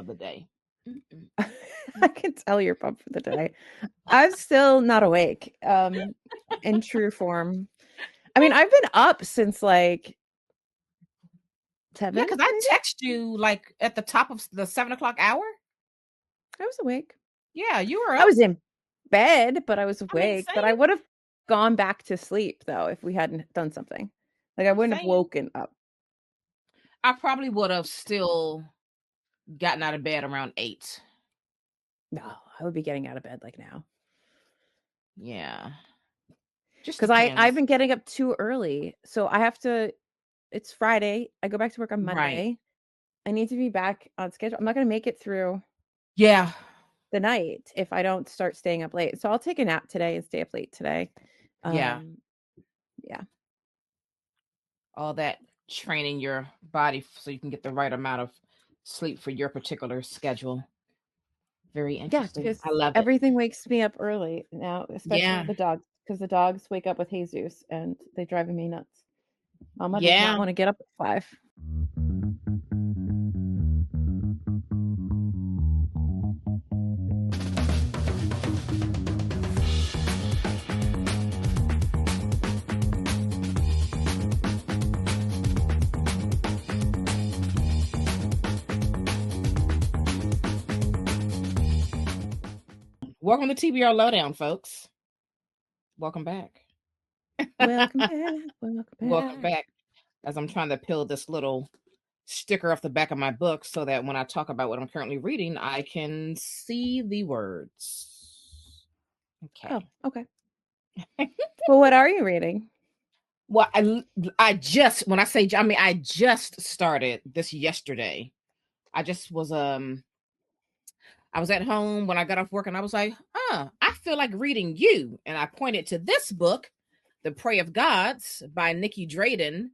of the day. Mm-mm. I can tell you're pumped for the day. I'm still not awake, in true form. I mean, I've been up since like Yeah, 7, because I maybe. text you like at the top of the 7 o'clock hour. I was awake. Yeah, you were I up. was in bed, but I was I mean, awake. But I same, would have gone back to sleep though if we hadn't done something. Like I wouldn't have same. woken up. I probably would have still gotten out of bed around 8. No, I would be getting out of bed like now. Yeah, just Because I've depends. been getting up too early. So I have to, it's Friday. I go back to work on Right. Monday. I need to be back on schedule. I'm not gonna make it through Yeah. the night if I don't start staying up late. So I'll take a nap today and stay up late today. Yeah. Um, yeah. All that training your body so you can get the right amount of sleep for your particular schedule. Very Yeah, interesting. because I love it. everything wakes me up early now, especially Yeah. the dogs, because the dogs wake up with Jesus and they driving me nuts. Mama does not Yeah. want to get up at 5. Welcome to TBR Lowdown, folks. Welcome back. Welcome back. Welcome Welcome back. back. As I'm trying to peel this little sticker off the back of my book so that when I talk about what I'm currently reading, I can see the words. Oh, Okay. okay. Well, what are you reading? Well, I just when I say I mean I just started this yesterday. I just was I was at home when I got off work and I was like, I feel like reading you. And I pointed to this book, The Prey of Gods by Nikki Drayden.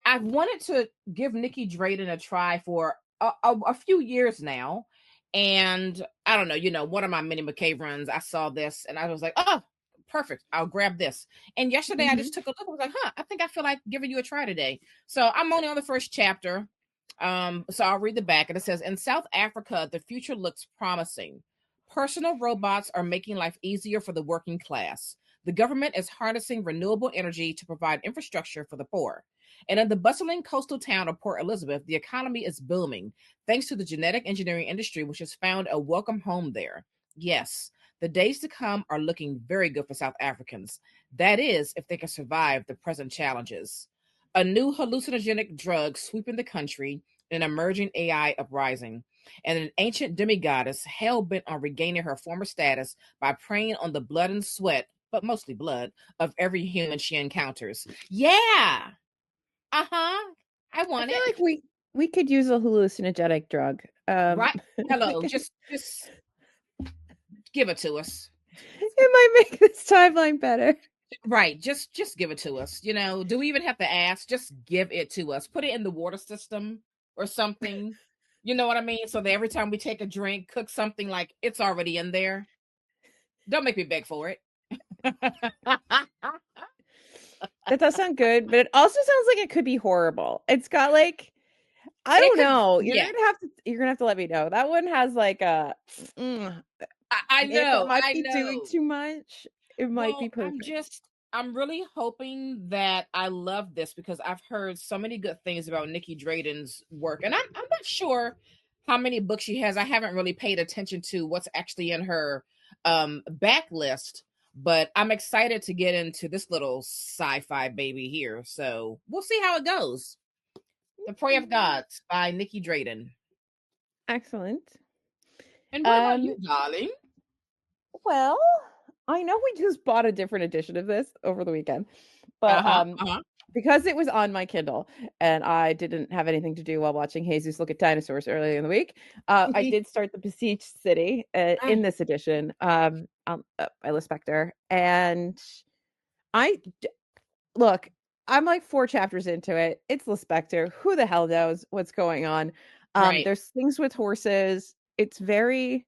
I've wanted to give Nikki Drayden a try for a few years now. And I don't know, one of my mini McCabe runs, I saw this and I was like, oh, perfect. I'll grab this. And yesterday I just Mhm. took a look. I was like, I think I feel like giving you a try today. So I'm only on the first chapter. So I'll read the back, and it says, in South Africa, the future looks promising. Personal robots are making life easier for the working class. The government is harnessing renewable energy to provide infrastructure for the poor. And in the bustling coastal town of Port Elizabeth, the economy is booming thanks to the genetic engineering industry, which has found a welcome home there. Yes, the days to come are looking very good for South Africans. That is, if they can survive the present challenges. A new hallucinogenic drug sweeping the country, an emerging AI uprising, and an ancient demigoddess hell bent on regaining her former status by preying on the blood and sweat, but mostly blood, of every human she encounters. Yeah. Uh-huh. I I want feel it. like we could use a hallucinogenic drug. Right. Hello. It Just give it to us. might make this timeline better. Right. Just give it to us. Do we even have to ask? Just give it to us. Put it in the water system or something. You know what I mean? So that every time we take a drink, cook something like it's already in there. Don't make me beg for it. That does sound good, but it also sounds like it could be horrible. It's got like I It don't could, know. yeah. You're gonna have to let me know. That one has like a I if it know, might I be doing know. too much, it might be Well, perfect. I'm really hoping that I love this because I've heard so many good things about Nikki Drayden's work, and I'm not sure how many books she has. I haven't really paid attention to what's actually in her backlist, but I'm excited to get into this little sci-fi baby here. So we'll see how it goes. The Prey of Gods by Nikki Drayden. Excellent. And what about Um, you, darling? well, I know we just bought a different edition of this over the weekend, but Uh-huh. Uh-huh. because it was on my Kindle and I didn't have anything to do while watching Jesus look at dinosaurs earlier in the week, I did start the Besieged City in this edition by Liz Spector, and I look. I'm like 4 chapters into it. It's Liz Spector. Who the hell knows what's going on? Right. There's things with horses. It's very.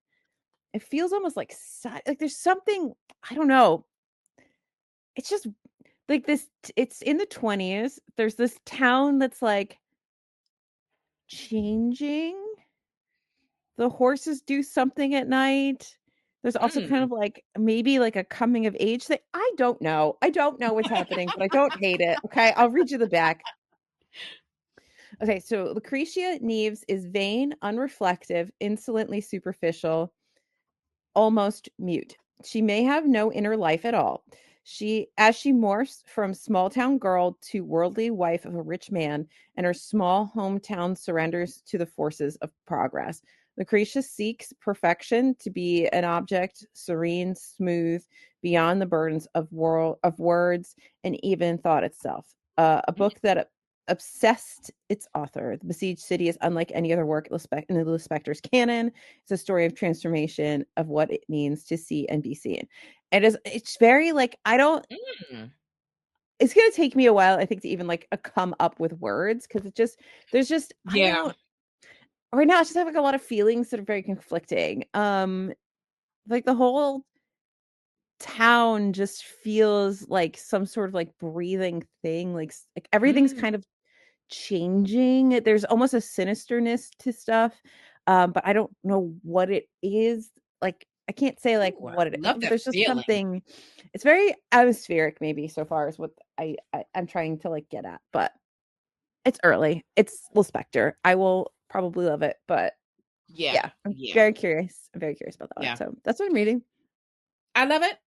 It feels almost like there's something I don't know. It's just like this. It's in the 20s. There's this town that's like changing the horses do something at night. There's also kind Mm. of like maybe like a coming of age thing. I don't know. I don't know what's happening, but I don't hate it. Okay, I'll read you the back. Okay, so Lucretia Neves is vain, unreflective, insolently superficial, almost mute. She may have no inner life at all. As she morphs from small town girl to worldly wife of a rich man, and her small hometown surrenders to the forces of progress. Lucretia seeks perfection to be an object serene, smooth, beyond the burdens of words and even thought itself. A book that obsessed its author. The Besieged City is unlike any other work in the Lispector's canon. It's a story of transformation of what it means to see and be seen. It's very like I don't Mm. it's gonna take me a while, I think, to even like come up with words because there's just I Yeah. don't right now I just have like a lot of feelings that are very conflicting. Like the whole town just feels like some sort of like breathing thing, like everything's Mm. kind of changing. There's almost a sinisterness to stuff, but I don't know what it is. Like I can't say like Ooh, I what it is, love but that there's just feeling. something. It's very atmospheric, maybe so far is what I'm trying to like get at. But it's early. It's Spectre. I will probably love it, but Yeah. yeah, I'm Yeah. very curious. I'm very curious about that one. Yeah. So that's what I'm reading. I love it.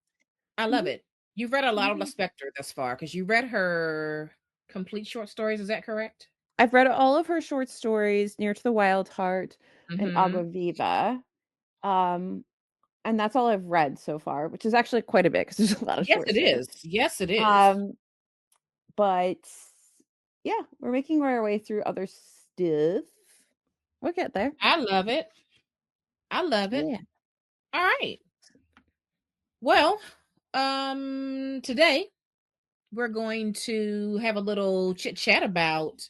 I love Mhm. it. You've read a lot of Mhm. Spectre thus far because you read her complete short stories. Is that correct? I've read all of her short stories, Near to the Wild Heart and Mm-hmm. Agua Viva. Um, and that's all I've read so far, which is actually quite a bit because there's a lot of Yes, short it stories. is. Yes, it is. Um, but yeah, we're making our way through other stuff. We'll get there. I love it. I love it. Yeah. All right. Well, today we're going to have a little chit chat about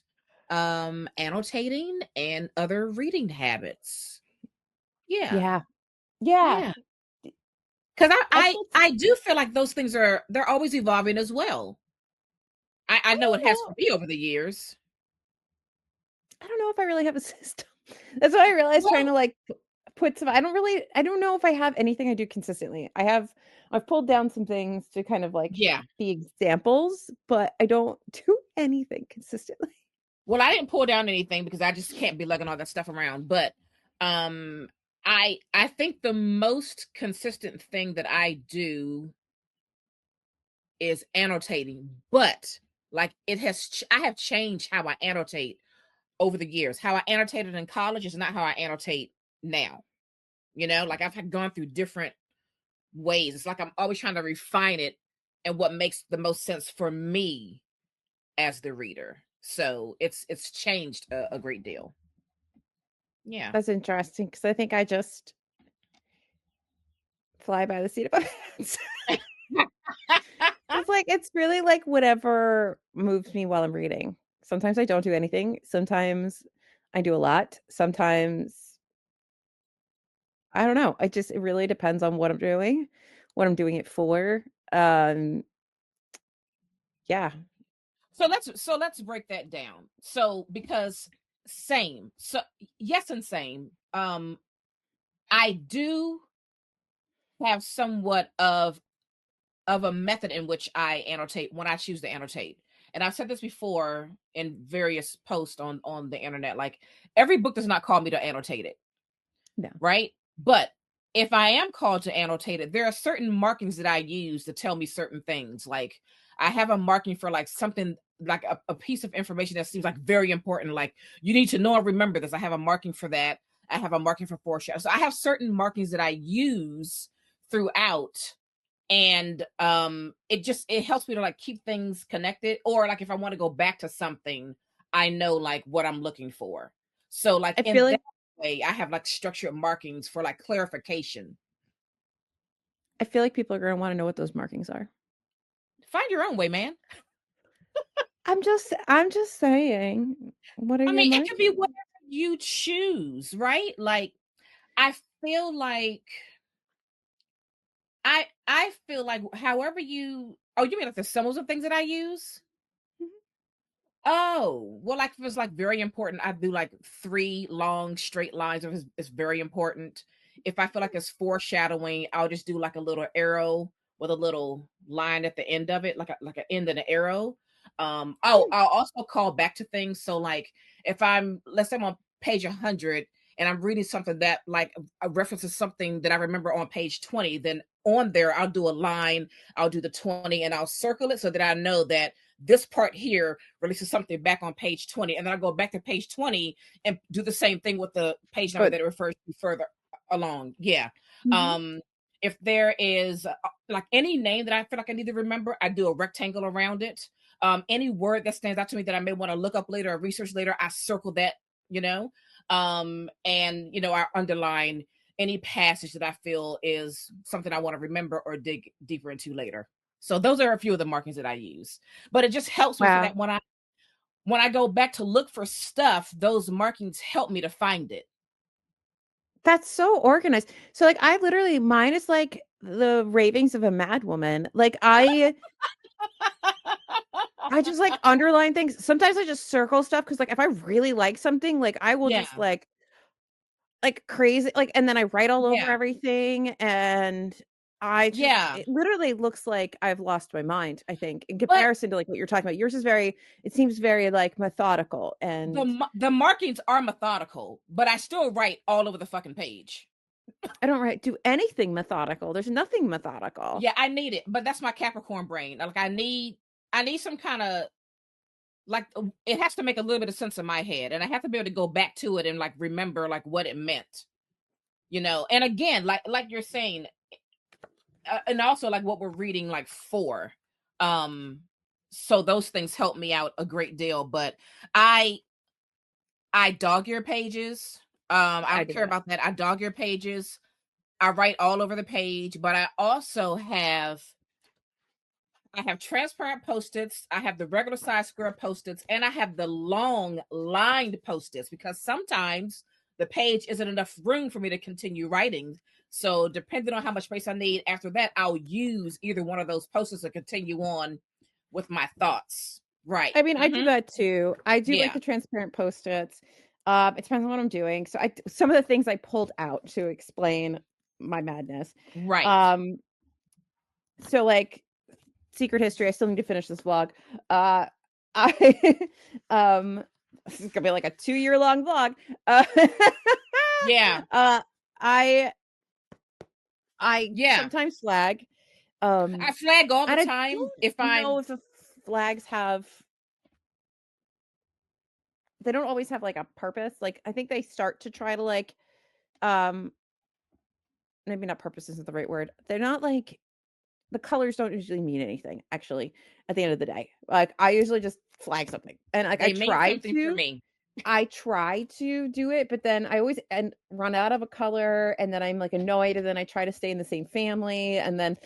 annotating and other reading habits. Yeah. Yeah. Yeah. Yeah. Because I, I I pulled I do feel like those things they're always evolving as well. I know it has for I me over the years. don't know if I really have a system. That's what I realized trying Well, to like put some I don't know if I have anything I do consistently. I've pulled down some things to kind of like yeah. be examples, but I don't do anything consistently. Well, I didn't pull down anything because I just can't be lugging all that stuff around. But um I think the most consistent thing that I do is annotating. But like I have changed how I annotate over the years. How I annotated in college is not how I annotate now. Like I've gone through different ways. It's like I'm always trying to refine it and what makes the most sense for me as the reader. So it's changed a great deal. Yeah. That's interesting because I think I just fly by the seat of my pants. It's like it's really like whatever moves me while I'm reading. Sometimes I don't do anything. Sometimes I do a lot. Sometimes I don't know. It really depends on what I'm doing, what I'm doing it for. Um, yeah. So let's break that down. So because same. So yes and same. I do have somewhat of a method in which I annotate when I choose to annotate. And I've said this before in various posts on the internet. Like every book does not call me to annotate it, No. right? But if I am called to annotate it, there are certain markings that I use to tell me certain things. Like I have a marking for like something like a piece of information that seems like very important. Like you need to know and remember this. I have a marking for that. I have a marking for foreshadow. So I have certain markings that I use throughout, and it helps me to like keep things connected, or like if I want to go back to something, I know like what I'm looking for. So like I feel in that like way I have like structured markings for like clarification. people are going to want to know what those markings are. Find your own way, man. I'm just saying. What are I your mean, it could be whatever markings? you choose, right? Like I feel like I feel like however you, oh, you mean like the symbols of things that I use? Mhm. Oh, well, like if it's like very important, I do like 3 long straight lines if it's very important. If I feel like it's foreshadowing, I'll just do like a little arrow with a little line at the end of it, like an end and an arrow. I'll also call back to things. So like if let's say I'm on page 100 and I'm reading something that like references something that I remember on page 20, then on there I'll do a line, I'll do the 20 and I'll circle it so that I know that this part here releases something back on page 20, and then I go back to page 20 and do the same thing with the page number But that it refers to further along. Yeah. mhm. um if there is like any name that I feel like I need to remember, I do a rectangle around it. Any word that stands out to me that I may want to look up later or research later, I circle that, you know. And I underline any passage that I feel is something I want to remember or dig deeper into later. So those are a few of the markings that I use. But it just helps me so Wow. that when I go back to look for stuff, those markings help me to find it. That's so organized. So like I literally mine is like the ravings of a madwoman. Like I just like underline things. Sometimes I just circle stuff because like if I really like something, like I will just Yeah. like crazy like and then I write all over Yeah. everything and I just Yeah. it literally looks like I've lost my mind, I think, in But comparison to like what you're talking about. Yours is very it seems very like methodical and the markings are methodical, but I still write all over the fucking page. I don't write do anything methodical. There's nothing methodical. Yeah, I need it, but that's my Capricorn brain. Like I need some kind of like it has to make a little bit of sense in my head, and I have to be able to go back to it and like remember like what it meant. And again, like you're saying, and also like what we're reading like for. Um, so those things help me out a great deal. But I I dog your pages. I I don't do care that. about that. I dog your pages. I write all over the page, but I have transparent post-its, I have the regular size square post-its, and I have the long lined post-its because sometimes the page isn't enough room for me to continue writing. So depending on how much space I need after that, I'll use either one of those post-its to continue on with my thoughts. Right. I mean, I do that too. I do like Yeah. the transparent post-its. It depends on what I'm doing. So I some of the things I pulled out to explain my madness. Right. Um, so like secret history, I still need to finish this vlog. Uh I um this is gonna be like a 2 year long vlog. Yeah. uh I I Yeah. sometimes flag. I flag all the And I time don't if know I'm if the flags have they don't always have like a purpose. Like I think they start to try to like um maybe not purpose isn't the right word. They're not like the colors don't usually mean anything actually at the end of the day. Like I usually just flag something. And like they mean something for me. I try to do it, but then I always and run out of a color and then I'm like annoyed and then I try to stay in the same family and then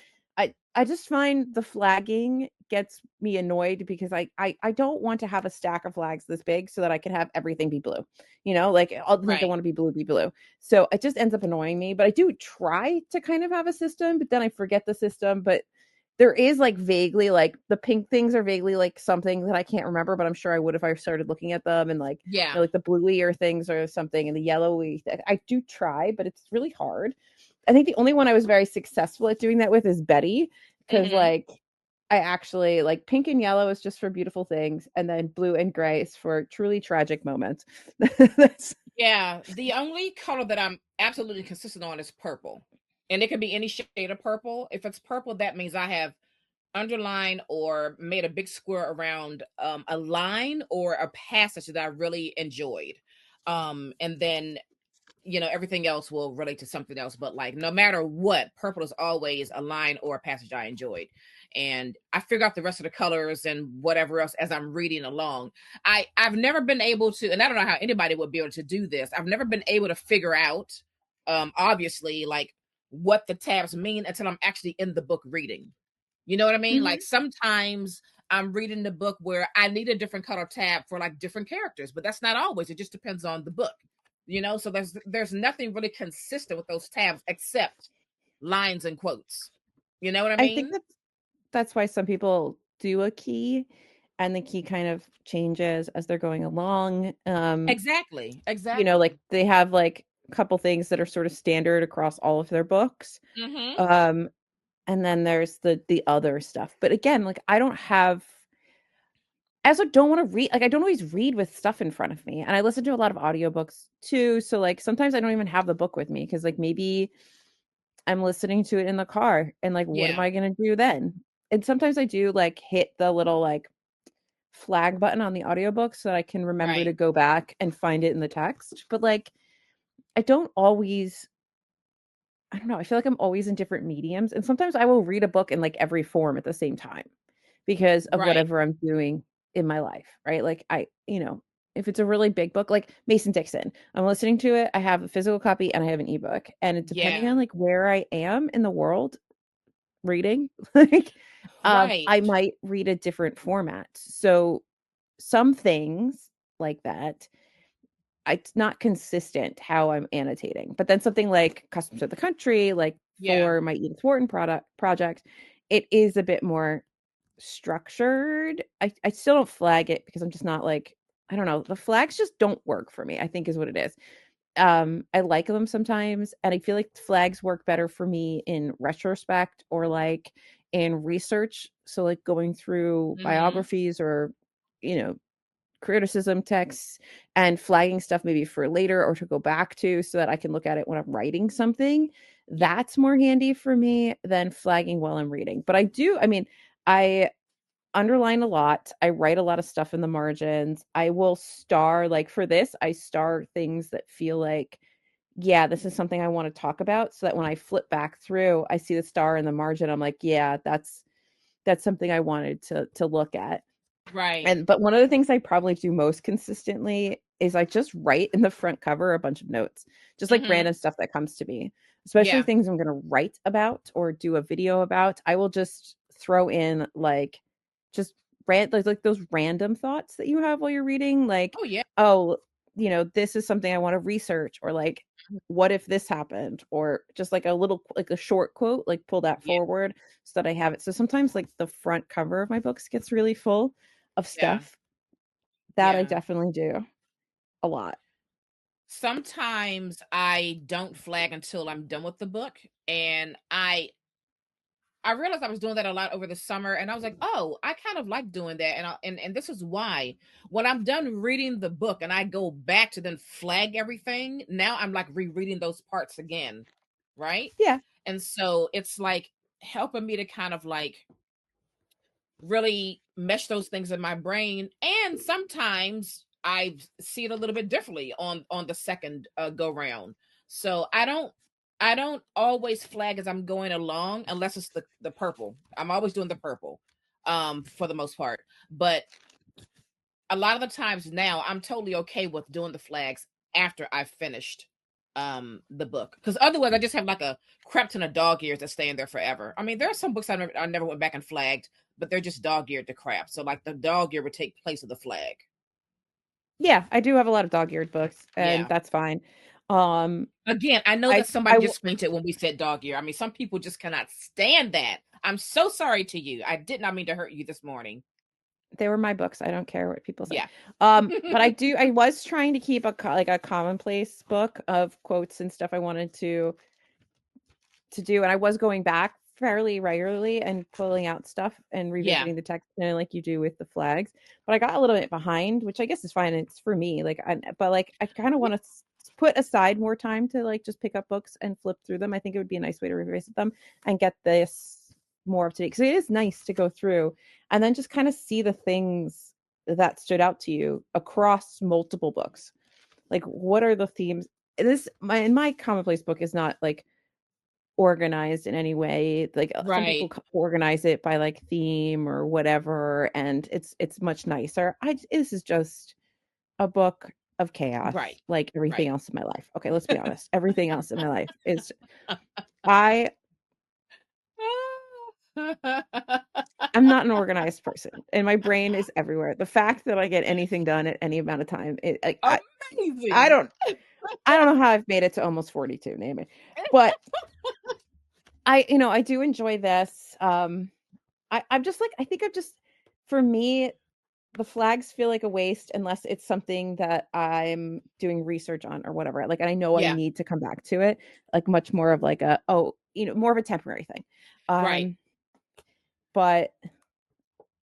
I just find the flagging gets me annoyed because I don't want to have a stack of flags this big so that I can have everything be blue. You know, like all the things I Right. want to be blue. So it just ends up annoying me, but I do try to kind of have a system, but then I forget the system, but there is like vaguely like the pink things are vaguely like something that I can't remember, but I'm sure I would if I started looking at them and like Yeah. like the bluey things or something and the yellowy. I do try, but it's really hard. I think the only one I was very successful at doing that with is Betty because Hmm. like I actually like pink and yellow is just for beautiful things, and then blue and gray is for truly tragic moments. That's Yeah, the only color that I'm absolutely consistent on is purple. And it could be any shade of purple. If it's purple, that means I have underlined or made a big square around a line or a passage that I really enjoyed. And then everything else will relate to something else, but like no matter what, purple is always a line or a passage I enjoyed. And I figure out the rest of the colors and whatever else as I'm reading along. I've never been able to, and I don't know how anybody would be able to do this. I've never been able to figure out obviously like what the tabs mean until I'm actually in the book reading. You know what I mean? Mhm. Like sometimes I'm reading the book where I need a different color tab for like different characters, but that's not always. It just depends on the book. So there's nothing really consistent with those tabs except lines and quotes. You know what I I think mean? that's why some people do a key. and the key kind of changes as they're going along. Exactly. You know, like Exactly. they have like a couple things that are sort of standard across all of their books. Mm-hmm. Um, and then there's the other stuff. But again, like I don't have I also don't want to read, like I don't always read with stuff in front of me. And I listen to a lot of audiobooks too. So like sometimes I don't even have the book with me because like maybe I'm listening to it in the car and like what am Yeah. I gonna do then? And sometimes I do like hit the little like flag button on the audiobook so that I can remember to Right. go back and find it in the text. But like I don't always I don't know, I feel like I'm always in different mediums. And sometimes I will read a book in like every form at the same time because of Right. whatever I'm doing in my life, right? Like you know, if it's a really big book, like Mason Dixon, I'm listening to it. I have a physical copy and I have an ebook. And it, depending Yeah. on like where I am in the world reading, like Right. I might read a different format. So some things like that it's not consistent how I'm annotating. But then something like Customs of the Country, like Yeah. for my Edith Wharton project, it is a bit more structured. I still don't flag it because I'm just not like, I don't know, the flags just don't work for me, I think is what it is. I like them sometimes, and I feel like flags work better for me in retrospect or like in research. So like going through Mm-hmm. biographies or, you know, criticism texts and flagging stuff maybe for later or to go back to so that I can look at it when I'm writing something. Yeah. That's more handy for me than flagging while I'm reading. But I mean, I underline a lot. I write a lot of stuff in the margins. I will star, like for this, I star things that feel like, yeah, this is something I want to talk about so that when I flip back through, I see the star in the margin. I'm like, yeah, that's something I wanted to look at. Right. And but one of the things I probably do most consistently is I just write in the front cover a bunch of notes, just like Mm-hmm. random stuff that comes to me, especially Yeah. things I'm going to write about or do a video about. I will just throw in like just like those random thoughts that you have while you're reading, like, Oh yeah. oh, you know, this is something I want to research, or like, what if this happened, or just like a little like a short quote, like pull that Yeah. forward so that I have it. So sometimes like the front cover of my books gets really full of Yeah. stuff. That I Yeah. definitely do a lot. Sometimes I don't flag until I'm done with the book, and I realized I was doing that a lot over the summer, and I was like, "Oh, I kind of like doing that." And this is why when I'm done reading the book and I go back to then flag everything, now I'm like rereading those parts again, right? Yeah. And so it's like helping me to kind of like really mesh those things in my brain, and sometimes I see it a little bit differently on the second go round. So I don't always flag as I'm going along unless it's the purple. I'm always doing the purple for the most part, but a lot of the times now I'm totally okay with doing the flags after I've finished the book, because otherwise I just have like a crap ton of dog ears that stay in there forever. I mean, there are some books I never went back and flagged, but they're just dog eared to crap, so like the dog ear would take place of the flag. Yeah, I do have a lot of dog-eared books, and Yeah. that's fine. Um, Again, I know that I somebody just fainted when we said dog ear. I mean, some people just cannot stand that. I'm so sorry to you. I did not mean to hurt you this morning. they were my books. I don't care what people say. Yeah. But I was trying to keep like a commonplace book of quotes and stuff I wanted to do, and I was going back fairly regularly and pulling out stuff and Yeah. revisiting the text and like you do with the flags. But I got a little bit behind, which I guess is fine. It's for me, like, but like I kind of want to put aside more time to like just pick up books and flip through them. I think it would be a nice way to revisit them and get this more up to date, because it is nice to go through and then just kind of see the things that stood out to you across multiple books. Like, what are the themes? This my in my commonplace book is not like organized in any way. Like some people Right. organize it by like theme or whatever, and it's much nicer. This is just a book of chaos, Right. like everything Right. else in my life. Okay, let's be honest. Everything else in my life is I I'm not an organized person, and my brain is everywhere. The fact that I get anything done at any amount of time, I Amazing. don't I don't know how I've made it to almost 42, name it. But I do enjoy this. I'm just like, I think I'm just, for me, the flags feel like a waste unless it's something that I'm doing research on or whatever. Like, and I know I Yeah. need to come back to it, like much more of like a, oh, more of a temporary thing. Right. But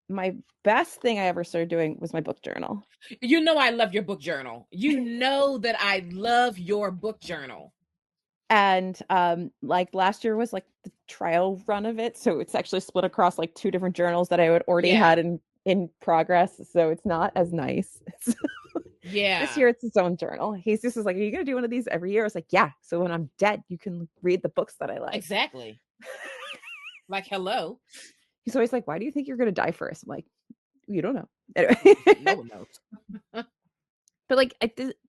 my best thing I ever started doing was my book journal. You know I love your book journal. You know that I love your book journal. And like last year was like the trial run of it, so it's actually split across like two different journals that I would already Yeah. had in progress, so it's not as nice. This Yeah. year it's his own journal. He's just like, are you gonna do one of these every year? I was like, yeah, so when I'm dead you can read the books that I like. Exactly. Like, hello. He's always like, why do you think you're gonna die first? I'm like, you don't know. Anyway. No one knows. But like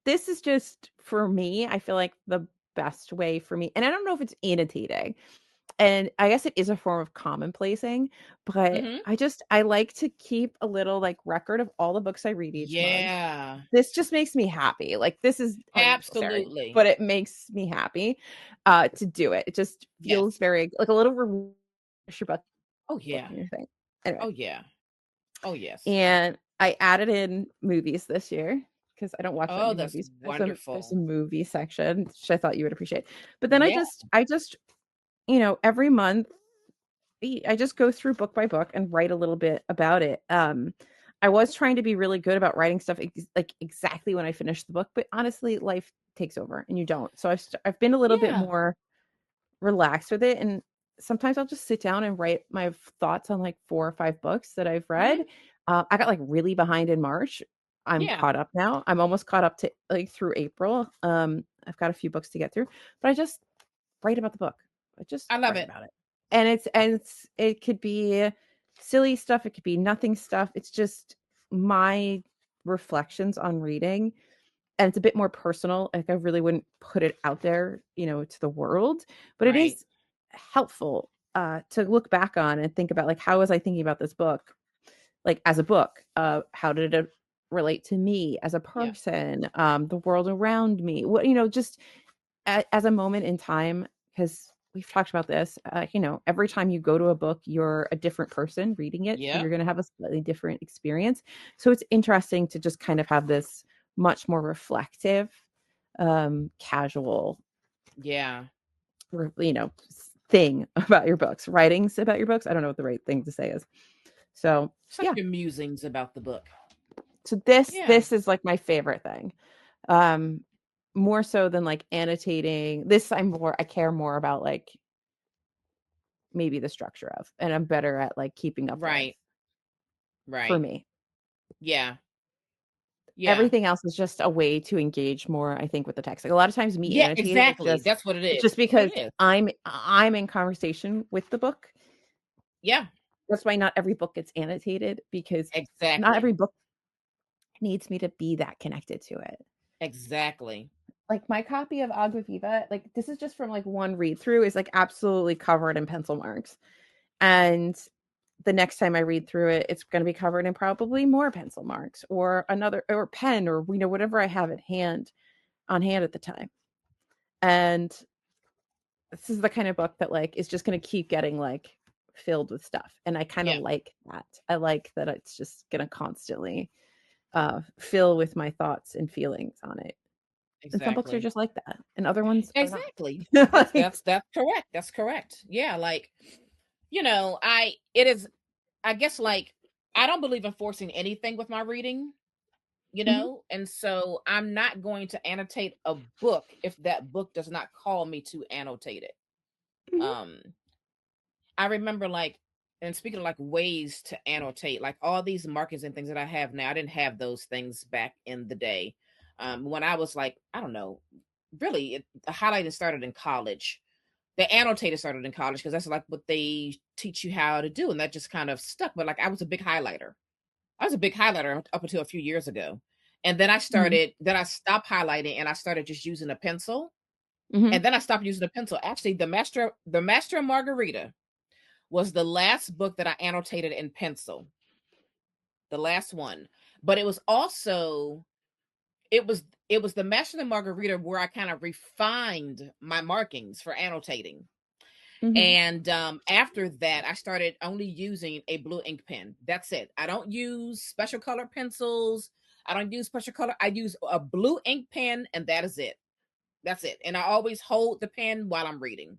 this is just, for me, I feel like the best way for me, and I don't know if it's annotating, and I guess it is a form of commonplacing, but Mm-hmm. I like to keep a little like record of all the books I read each month. Yeah. This just makes me happy. Like, this is unnecessary, Absolutely. but it makes me happy to do it. It just Yes. feels very like a little your book Oh yeah. in your thing. Anyway, Oh yeah. Oh yes. and I added in movies this year because I don't watch that Oh, many that's movies. There's a wonderful. movie section, which I thought you would appreciate. But then Yeah. I just every month I just go through book by book and write a little bit about it. I was trying to be really good about writing stuff like exactly when I finish the book, but honestly, life takes over and you don't. So I've been a little bit Yeah. more relaxed with it, and sometimes I'll just sit down and write my thoughts on like 4 or 5 books that I've read. Mm-hmm. I got like really behind in March. I'm Yeah. caught up now. I'm almost caught up to like through April. I've got a few books to get through, but I just write about the book. I just I love write it. about it. And it could be silly stuff, it could be nothing stuff. It's just my reflections on reading, and it's a bit more personal. Like, I really wouldn't put it out there, to the world, but it Right. is helpful to look back on and think about, like, how was I thinking about this book? Like, as a book, how did it relate to me as a Yeah. person, the world around me? What, just as a moment in time, because we've talked about this, every time you go to a book, you're a different person reading it. So Yeah. you're going to have a slightly different experience. So it's interesting to just kind of have this much more reflective, casual, Yeah. thing about your books, writings about your books. I don't know what the right thing to say is. So It's like yeah. your musings about the book. So this Yeah. this is like my favorite thing. Um, More so than like annotating. This I care more about like maybe the structure of, and I'm better at like keeping up with, Right. for Right. me. Yeah. Yeah. Everything else is just a way to engage more, I think, with the text. Like, a lot of times me Yeah, annotating is exactly. just That's what it it's is. just That's what because it is. I'm in conversation with the book. Yeah. That's why not every book gets annotated, because not Exactly. every book needs me to be that connected to it. Exactly. Like, my copy of Agua Viva, like, this is just from like one read through, is like absolutely covered in pencil marks. And the next time I read through it, it's going to be covered in probably more pencil marks or another, or pen, or whatever I have on hand at the time. And this is the kind of book that like is just going to keep getting like filled with stuff, and I kind of Yeah. like that. I like that it's just going to constantly fill with my thoughts and feelings on it. And some books are Exactly. just like that, and other ones are not. Exactly. That's Like, that's that's correct. That's correct. Yeah, like, I it is, I guess, like, I don't believe in forcing anything with my reading, mhm, and so I'm not going to annotate a book if that book does not call me to annotate it. mhm, Um I remember, like, and speaking of like ways to annotate, like all these markings and things that I have now, I didn't have those things back in the day. When I was like, I don't know, really, the highlighting started in college. The annotator started in college because that's like what they teach you how to do, and that just kind of stuck. But like, I was a big highlighter. I was a big highlighter up until a few years ago, and then mhm, I stopped highlighting and I started just using a pencil, mhm. and then I stopped using a pencil. Actually, the Master and Margarita was the last book that I annotated in pencil, the last one. But it was also it was the Master and Margarita where I kind of refined my markings for annotating. Mhm. And after that, I started only using a blue ink pen. That's it. I don't use special color pencils. I don't use special color. I use a blue ink pen, and that is it. That's it. And I always hold the pen while I'm reading.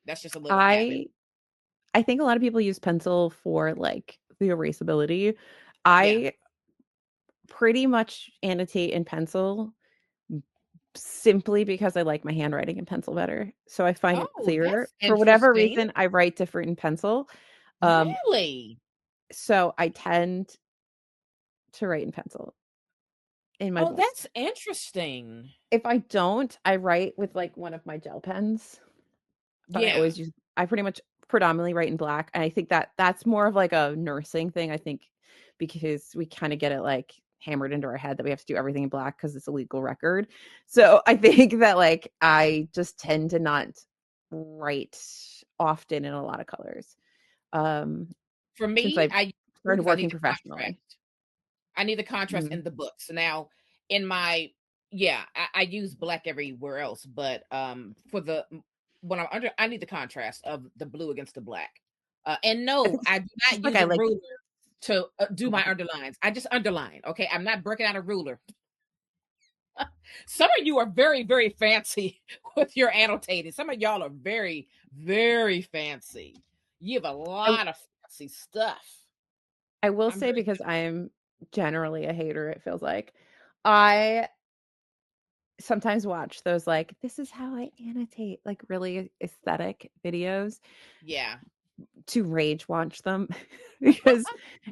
That's just a little habit. I I think a lot of people use pencil for like the erasability. Yeah. I pretty much annotate in pencil simply because I like my handwriting in pencil better. So I find it Oh, clearer. that's For whatever interesting. reason, I write different in pencil. Um, Really? so I tend to write in pencil in my Oh, books. that's interesting. If I don't, I write with like one of my gel pens, but Yeah. I pretty much predominantly write in black. And I think that that's more of like a nursing thing, I think, because we kind of get it like hammered into our head that we have to do everything in black because it's a legal record. So I think that like I just tend to not write often in a lot of colors. Um, For since me, I've I use blue started because I need working the contrast. professionally. I need the contrast Mhm. in the books. Now, in my yeah, I use black everywhere else, but for the when I'm under, I need the contrast of the blue against the black. And I no, think I do it's not just like use I a like ruler to do my okay. underlines. I just underline. Okay, I'm not breaking out a ruler. Some of you are very, very fancy with your annotating. Some of y'all are very, very fancy. You have a I lot of fancy stuff. I will I'm say very because I'm generally a hater, it feels like. I sometimes watch those like this is how I annotate like really aesthetic videos yeah. to rage watch them because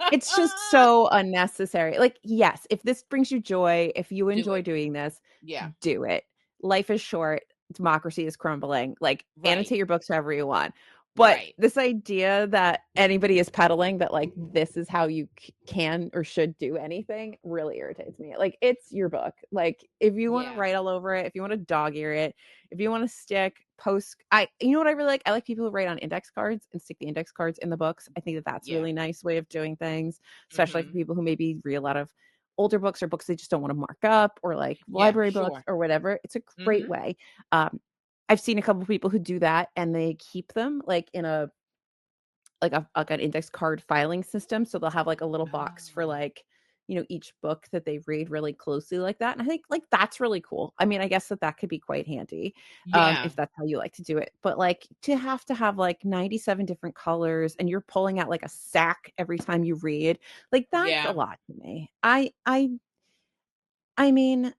it's just so unnecessary. Like yes, if this brings you joy, if you Do enjoy it. doing this, Yeah. do it. Life is short, democracy is crumbling. Like Right. annotate your books however you want. But Right. this idea that anybody is peddling that like this is how you can or should do anything really irritates me. Like it's your book. Like if you want to Yeah. write all over it, if you want to dog ear it, if you want to stick post I you know what I really like? I like people who write on index cards and stick the index cards in the books. I think that that's a Yeah. really nice way of doing things, especially for Mhm. people who maybe read a lot of older books or books they just don't want to mark up or like Yeah, library books sure. or whatever. It's a great Mhm. way. Um, I've seen a couple people who do that and they keep them like in a like an index card filing system. So they'll have like a little box for Oh. like, you know, each book that they read really closely like that. And I think like that's really cool. I mean, I guess that that could be quite handy Yeah. if that's how you like to do it. But like to have like 97 different colors and you're pulling out like a sack every time you read, like that's a Yeah. lot to me. I mean,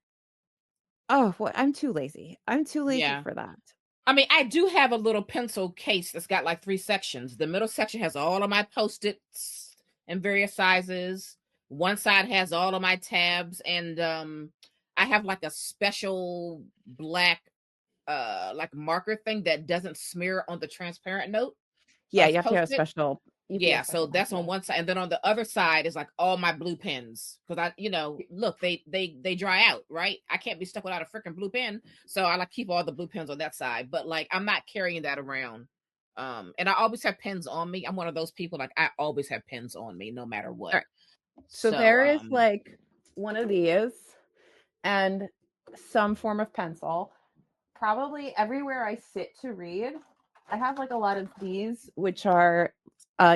oh, what I'm too lazy. I'm too lazy Yeah. for that. I mean, I do have a little pencil case that's got like 3 sections. The middle section has all of my Post-its in various sizes. One side has all of my tabs, and I have like a special black like marker thing that doesn't smear on the transparent note Yeah, of you have to have a Post-it. special you have to get Yeah, a so special that's on pencil. one side, and then on the other side is like all my blue pens because look, they dry out, right? I can't be stuck without a freaking blue pen, so I like keep all the blue pens on that side. But like, I'm not carrying that around. And I always have pens on me. I'm one of those people like I always have pens on me, no matter All what. right. So So there is like one of these and some form of pencil. Probably everywhere I sit to read, I have like a lot of these, which are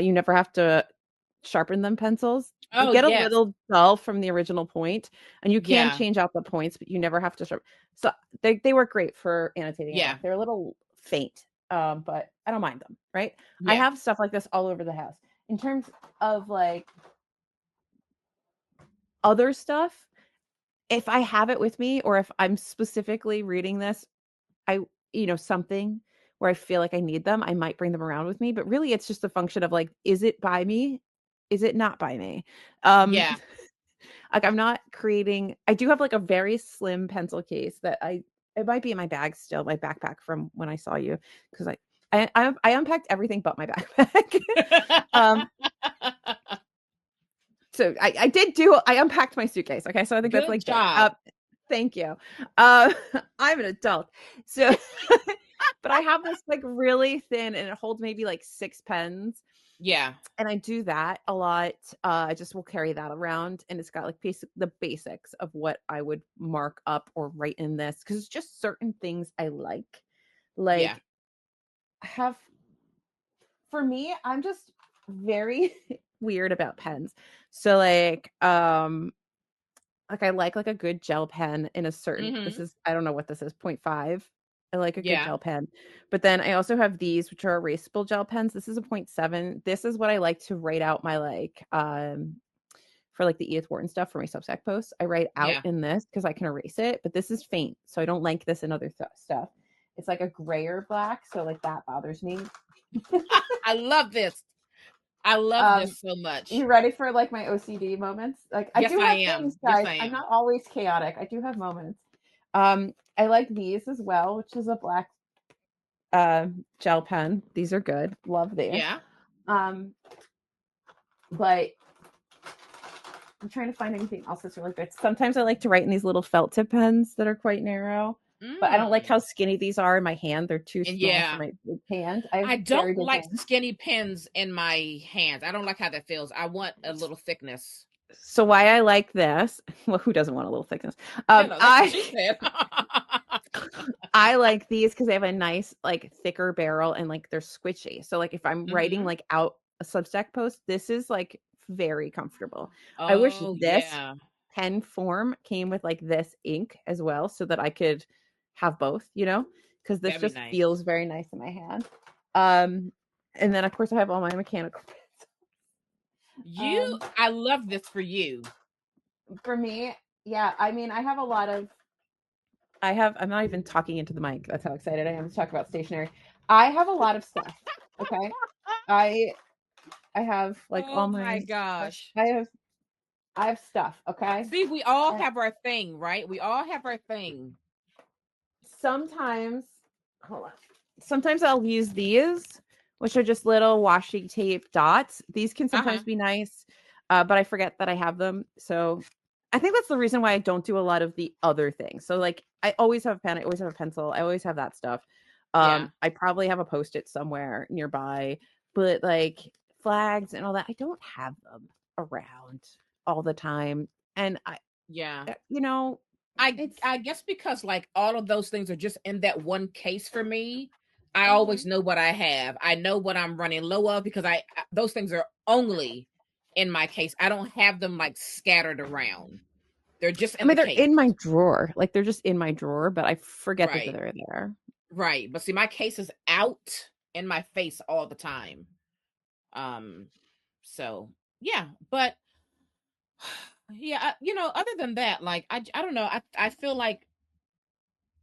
you never have to sharpen them pencils. They oh get a yes, little dull from the original point, and you can yeah, change out the points, but you never have to sharpen. So they work great for annotating a book. yeah, They're a little faint, but I don't mind them. Right? I yeah, have stuff like this all over the house. In terms of like other stuff, if I have it with me or if I'm specifically reading this, I you know, something where I feel like I need them, I might bring them around with me, but really it's just a function of like, is it by me? Is it not by me? Um yeah, like I'm not creating I do have like a very slim pencil case that I it might be in my bag still, my backpack from when I saw you because I unpacked everything but my backpack. um so I did do I unpacked my suitcase. Okay. So I think that's good like big. job. Thank you. I'm an adult. So but I have this like really thin and it holds maybe like 6 pens. Yeah, And I do that a lot. I just will carry that around and it's got like the basics of what I would mark up or write in this because it's just certain things I like. yeah, Like I have For me, I'm just very weird about pens. So I like a good gel pen in a certain, this Mm-hmm. is, I don't know what this is, 0.5. I like a good Yeah. gel pen. But then I also have these, which are erasable gel pens. This is a 0.7. This is what I like to write out my for like the Edith Wharton stuff for my Substack posts. I write out Yeah. in this because I can erase it, but this is faint. So I don't like this in other stuff. It's like a grayer black. So like that bothers me. I love this. I love Um, this so much. You ready for like my OCD moments? Like I Yes, do I have am. things, Yes, guys. I I'm am. not always chaotic. I do have moments. I like these as well, which is a black gel pen. These are good. Love these. Yeah. Um, but I'm trying to find anything else that's really good. Sometimes I like to write in these little felt tip pens that are quite narrow. But I don't like how Mm. skinny these are in my hand. They're too And small for yeah, my big hand. I have I very don't big like hands. skinny pens in my hands. I don't like how that feels. I want a little thickness. So why I like this? Well, who doesn't want a little thickness? Yeah, no, that's what she I said. I like these because they have a nice, like, thicker barrel and like they're squishy. So like if I'm writing Hmm. like out a Substack post, this is like very comfortable. I wish Oh this yeah, pen form came with like this ink as well so that I could have both, because this that'd be just nice. feels very nice in my hand. Um, and then of course I have all my mechanical pens. You, Um, I love this for you. for me, yeah, I mean, I'm not even talking into the mic. That's how excited I am to talk about stationery. I have a lot of stuff. Okay. I I have like Oh all my my stuff. gosh. I have stuff, okay? See, we all And have our thing, right? We all have our thing. sometimes hold on. Sometimes I'll use these, which are just little washi tape dots. These can Uh-huh. sometimes be nice, but I forget that I have them. So I think that's the reason why I don't do a lot of the other things. So like I always have a pen, I always have a pencil, I always have that stuff. Yeah. I probably have a post-it somewhere nearby, but like flags and all that, I don't have them around all the time. And Yeah. uh, you know, I it's I guess because like all of those things are just in that one case for me. I always Mhm. know what I have. I know what I'm running low of because those things are only in my case. I don't have them like scattered around. They're just I in mean, the they're case. in my drawer. Like they're just in my drawer, but I forget that Right. they're there. Right. But see, my case is out in my face all the time. Um, so yeah, but yeah, other than that, like I don't know. I feel like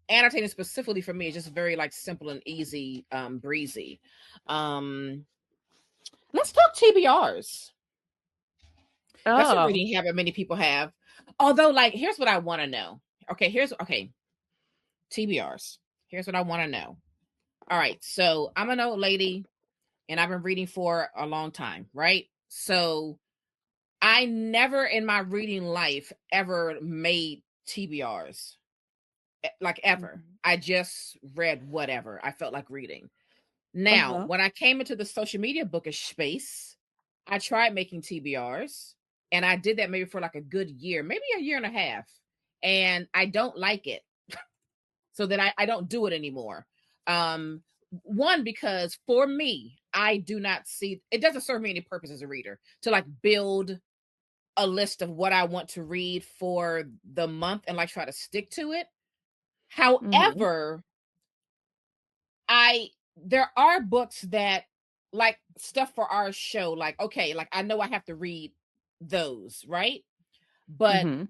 annotating specifically for me is just very like simple and easy, breezy. Um, let's talk TBRs. That's a Oh. reading habit many people have. Although, like, here's what I want to know. Okay, TBRs. Here's what I want to know. All right, so I'm an old lady and I've been reading for a long time, right? So I never in my reading life ever made TBRs, like ever. Mhm. I just read whatever I felt like reading. Now, Uh-huh. when I came into the social media bookish space, I tried making TBRs and I did that maybe for like a good year, maybe a year and a half. And I don't like it. So that I don't do it anymore. Um, one, because for me, I do not see it doesn't serve me any purpose as a reader to like build a list of what I want to read for the month and like try to stick to it. Mhm. However, I there are books that like stuff for our show, like okay, like I know I have to read those, right? But Mhm.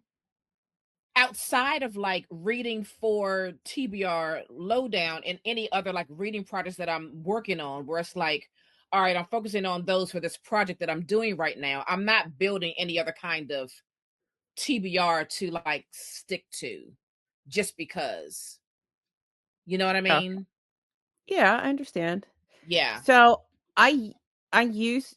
outside of like reading for TBR Lowdown and any other like reading projects that I'm working on, where it's like, all right, I'm focusing on those for this project that I'm doing right now. I'm not building any other kind of TBR to like stick to just because. You know what I Okay. mean? Yeah, I understand. Yeah. So I I used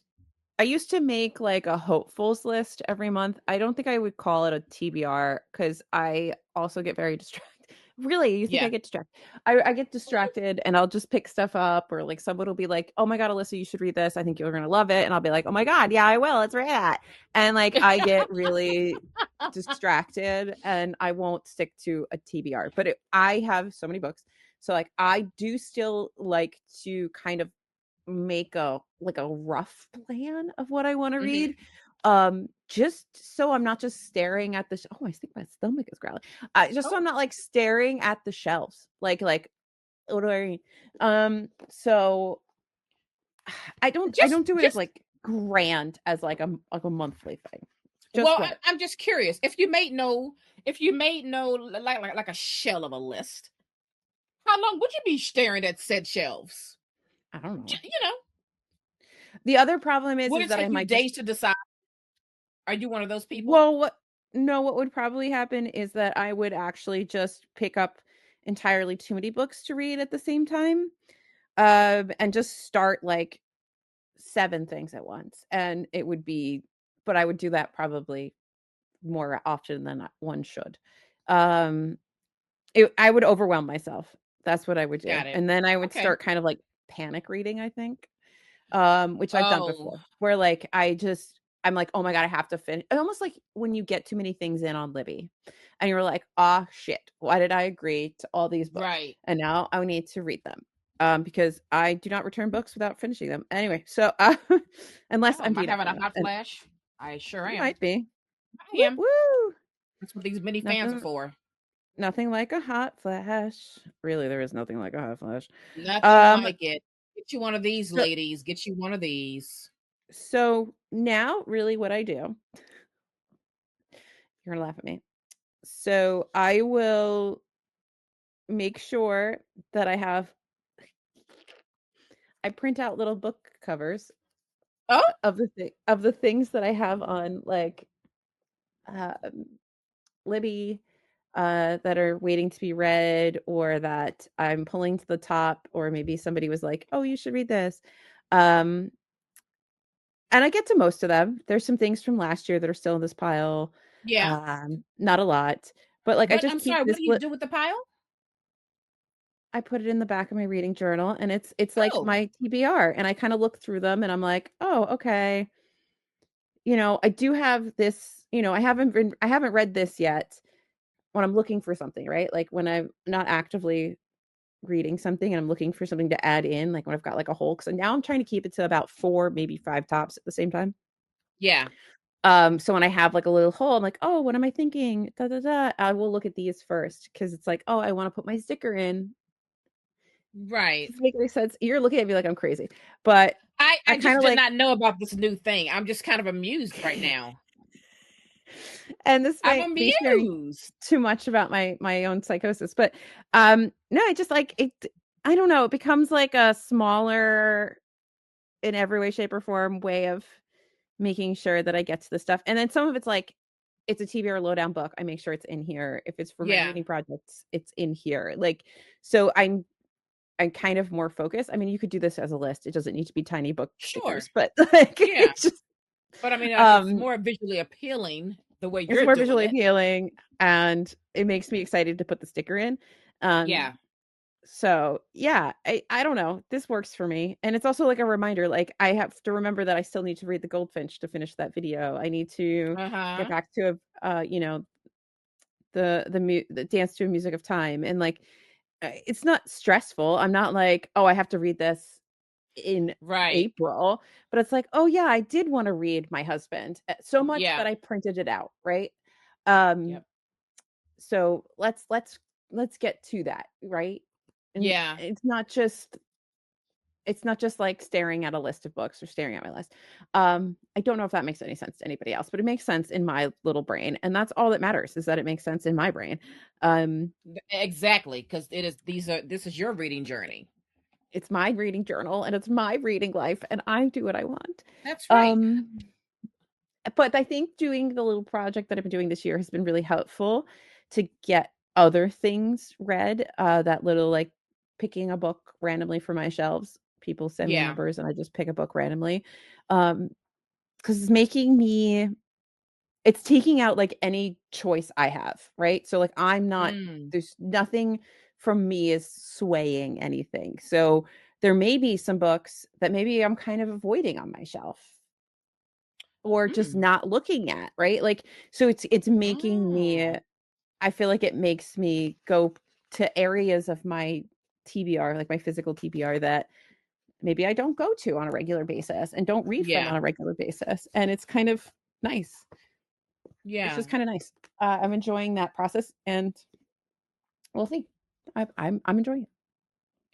I used to make like a hopefuls list every month. I don't think I would call it a TBR because I also get very distracted. Really, you think I Yeah. get distracted? I get distracted and I'll just pick stuff up, or like someone will be like, "Oh my God, Alyssa, you should read this. I think you're gonna love it." And I'll be like, "Oh my God, yeah, I will. Let's read that." And like I get really distracted and I won't stick to a TBR. But I have so many books. So like I do still like to kind of make a rough plan of what I want to Hmm. read. Just so I'm not just staring at the oh, I think my stomach is growling. Just so I'm Oh, not like staring at the shelves. Like what do I read? So I don't do it as just like grand as like a monthly thing. Just well, right. I'm just curious. If you made no like a shell of a list, how long would you be staring at said shelves? I don't know. You know, The other problem would is it that I take you might just days to decide? Are you one of those people? well what no, what would probably happen is that I would actually just pick up entirely too many books to read at the same time. And just start like 7 things at once. And it would be but I would do that probably more often than one should. Um I would overwhelm myself. That's what I would do. Got it. And then I would Okay. start kind of like panic reading, I think. Which I've done Oh, before, where like I'm like, oh my God, I have to finish. Almost like when you get too many things in on Libby and you're like, ah, shit, why did I agree to all these books? right. And now I need to read them. Because I do not return books without finishing them. Anyway, so unless Oh, I'm am I being having a excellent, hot and flash? I sure you am. might be. I Woo am. woo. That's what these mini fans are Nothing for. nothing like a hot flash. Really, there is nothing like a hot flash. Nothing Um, like it. Get you one of these, so ladies. Get you one of these. so now really what I do, you're gonna laugh at me. So I will make sure that I print out little book covers Oh, of the things that I have on like um, Libby that are waiting to be read or that I'm pulling to the top or maybe somebody was like, "Oh, you should read this." Um and I get to most of them. There's some things from last year that are still in this pile. yeah. Not a lot, but like I What? just I'm keep sorry. What this do you do with the pile? I put it in the back of my reading journal and it's like Oh, my TBR and I kind of look through them and I'm like, "Oh, okay. I do have this, I haven't read this yet when I'm looking for something, right? Like when I'm not actively reading something and I'm looking for something to add in, like when I've got like a whole cuz now I'm trying to keep it to about 4, maybe 5 tops at the same time. yeah. So when I have like a little hole, I'm like, "Oh, what am I thinking?" Da da da. I will look at these first because it's like, "Oh, I want to put my sticker in." Right. Does it make any sense? You're looking at me like I'm crazy, but I I kind just of did like, not know about this new thing. I'm just kind of amused right now. and this I'm might be sharing amused. too much about my own psychosis, but no, I just like it. I don't know. It becomes like a smaller, in every way, shape, or form, way of making sure that I get to the stuff. And then some of it's like it's a TBR lowdown book. I make sure it's in here. If it's for my Yeah. reading projects, it's in here. Like so, I'm kind of more focused. I mean, you could do this as a list. It doesn't need to be tiny book Sure. stickers, but like Yeah. it's just But I mean, like it's um more visually appealing the way it's you're more doing visually it. appealing and it makes me excited to put the sticker in. Um Yeah. so yeah, I don't know. This works for me. And it's also like a reminder, like I have to remember that I still need to read The Goldfinch to finish that video. I need to Uh get huh. back to the dance to a music of time and like it's not stressful. I'm not like, oh, I have to read this in Right. April, but it's like, oh yeah, I did want to read My Husband so much Yeah. that I printed it out, right? Um, Yep. so let's get to that, right? And Yeah. it's not just like staring at a list of books or staring at my list. I don't know if that makes any sense to anybody else, but it makes sense in my little brain, and that's all that matters is that it makes sense in my brain. Um, Exactly. Because this is your reading journey. it's my reading journal and it's my reading life, and I do what I want. That's right. Um, but I think doing the little project that I've been doing this year has been really helpful to get other things read. That little like picking a book randomly from my shelves. People send me Yeah. numbers and I just pick a book randomly. Because it's taking out like any choice I have, right? So like Mm. there's nothing from me is swaying anything. So there may be some books that maybe I'm kind of avoiding on my shelf or just Mm. not looking at, right? Like so it's making me Oh. I feel like it makes me go to areas of my TBR, like my physical TBR that maybe I don't go to on a regular basis and don't read from Yeah. on a regular basis. And it's kind of nice. It's Yeah. just kind of nice. I'm enjoying that process, and we'll see. I'm enjoying it.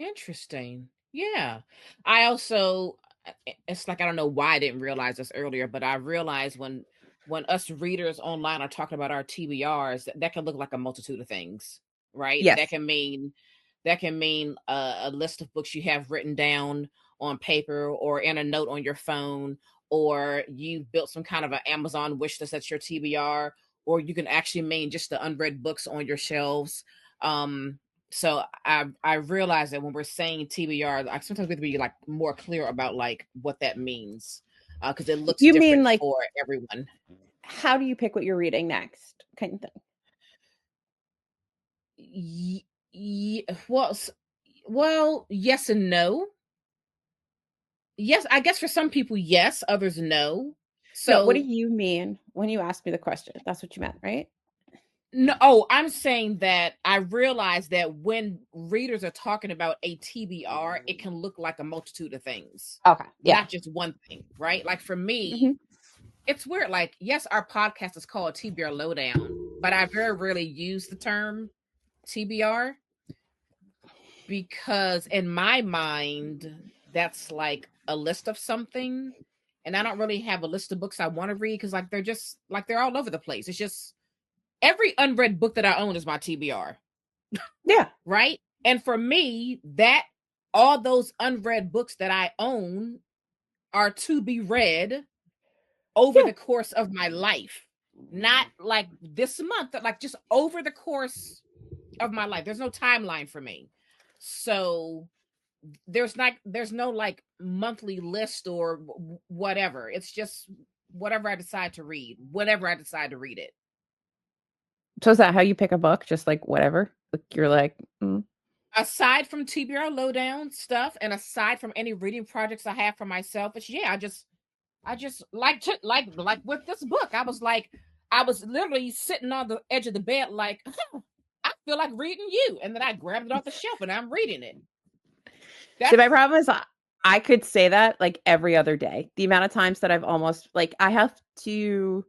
Interesting. Yeah. I also, it's like I don't know why I didn't realize this earlier, but I realized when us readers online are talking about our TBRs, that can look like a multitude of things, right? Yes. That can mean a list of books you have written down on paper or in a note on your phone, or you built some kind of an Amazon wish list that's your TBR, or you can actually mean just the unread books on your shelves. So I realize that when we're saying TBR, I sometimes we have to be like more clear about like what that means, because it looks You mean different like, for everyone. how do you pick what you're reading next, kind of thing? Well, well, yes and no. Yes, I guess for some people, yes, others no. No, what do So you mean when you asked me the question? That's what you meant, right? no, oh, I'm saying that I realize that when readers are talking about a TBR, it can look like a multitude of things, Okay. Yeah. not just one thing, right? Like for me, Hmm. it's weird. Like, yes, our podcast is called TBR Lowdown, but I very rarely use the term TBR because in my mind, that's like a list of something. And I don't really have a list of books I want to read because like they're just like they're all over the place. It's just every unread book that I own is my TBR, Yeah. right? And for me, that all those unread books that I own are to be read over Yeah. the course of my life, not like this month, like just over the course of my life. There's no timeline for me. So there's no like monthly list or whatever. It's just whatever I decide to read, whenever I decide to read it. So is that how you pick a book? Just like whatever? Like you're like, Aside from TBR lowdown stuff and aside from any reading projects I have for myself, it's yeah, I just like to like with this book. I was literally sitting on the edge of the bed like I feel like reading you. And then I grabbed it off the shelf and I'm reading it. see, That's my problem is I could say that like every other day. The amount of times that I've almost like I have to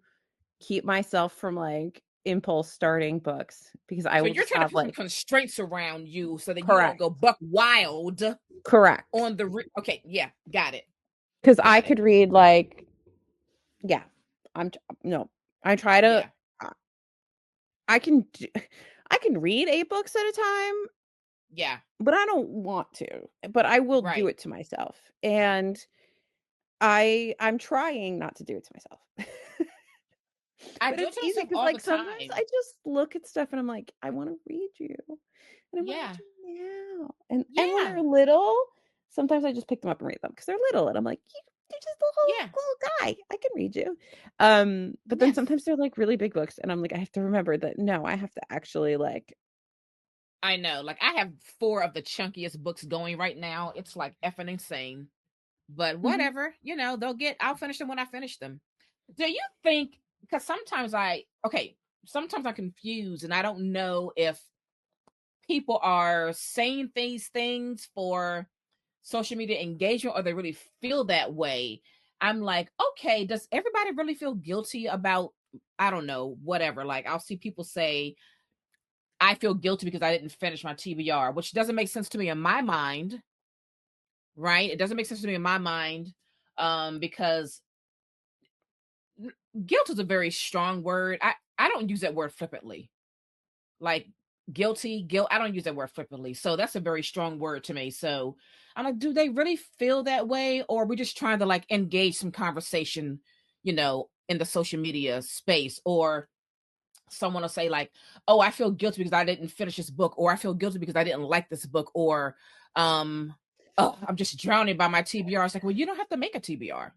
keep myself from like impulse starting books because I so will you're just trying to have put some like, constraints around you so that you don't go correct. buck wild Correct. on the okay, yeah, got it. Because I Got it. could read like, yeah, no, I try to, Yeah. I I can, I can read 8 books at a time, Yeah. but I don't want to, but I will do Right. it to myself. And I'm trying not to do it to myself. I But do it's it to easy myself because all the like sometimes I time. just look at stuff and I'm like, I want to read you. And I want to read Yeah. you now. And when Yeah. they're little, sometimes I just pick them up and read them because they're little and I'm like, you're just a Yeah. little guy. I can read you. But then Yes. sometimes they're like really big books and I'm like, I have to remember that no, I have to actually like, I know. Like I have four of the chunkiest books going right now. It's like effing insane. But mhm. whatever, I'll finish them when I finish them. Do you think because sometimes I'm confused and I don't know if people are saying these things for social media engagement or they really feel that way. I'm like, okay, does everybody really feel guilty about, I don't know, whatever? Like, I'll see people say, I feel guilty because I didn't finish my TBR, which doesn't make sense to me in my mind, right? It doesn't make sense to me in my mind because guilt is a very strong word. I don't use that word flippantly. Like guilt, I don't use that word flippantly. So that's a very strong word to me. So I'm like, do they really feel that way? Or are we just trying to like engage some conversation, in the social media space? Or someone will say, like, oh, I feel guilty because I didn't finish this book, or I feel guilty because I didn't like this book, or oh, I'm just drowning by my TBR. It's like, well, you don't have to make a TBR. You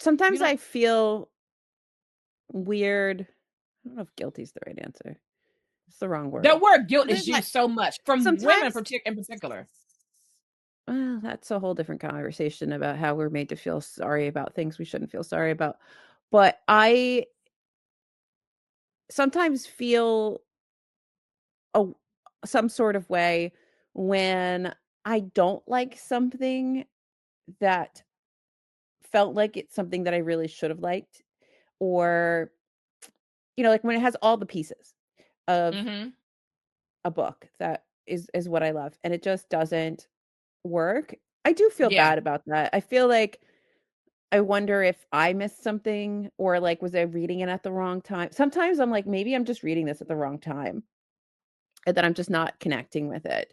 Sometimes don't I feel weird. I don't know if guilty is the right answer. It's the wrong that word. word guilt But is then like used so much from women sometimes in particular. well, that's a whole different conversation about how we're made to feel sorry about things we shouldn't feel sorry about. But I sometimes feel a some sort of way when I don't like something that felt like it's something that I really should have liked, or, like when it has all the pieces of Mm-hmm. a book that is what I love, and it just doesn't work. I do feel Yeah. bad about that. I feel like I wonder if I missed something, or like was I reading it at the wrong time? Sometimes I'm like, maybe I'm just reading this at the wrong time and that I'm just not connecting with it.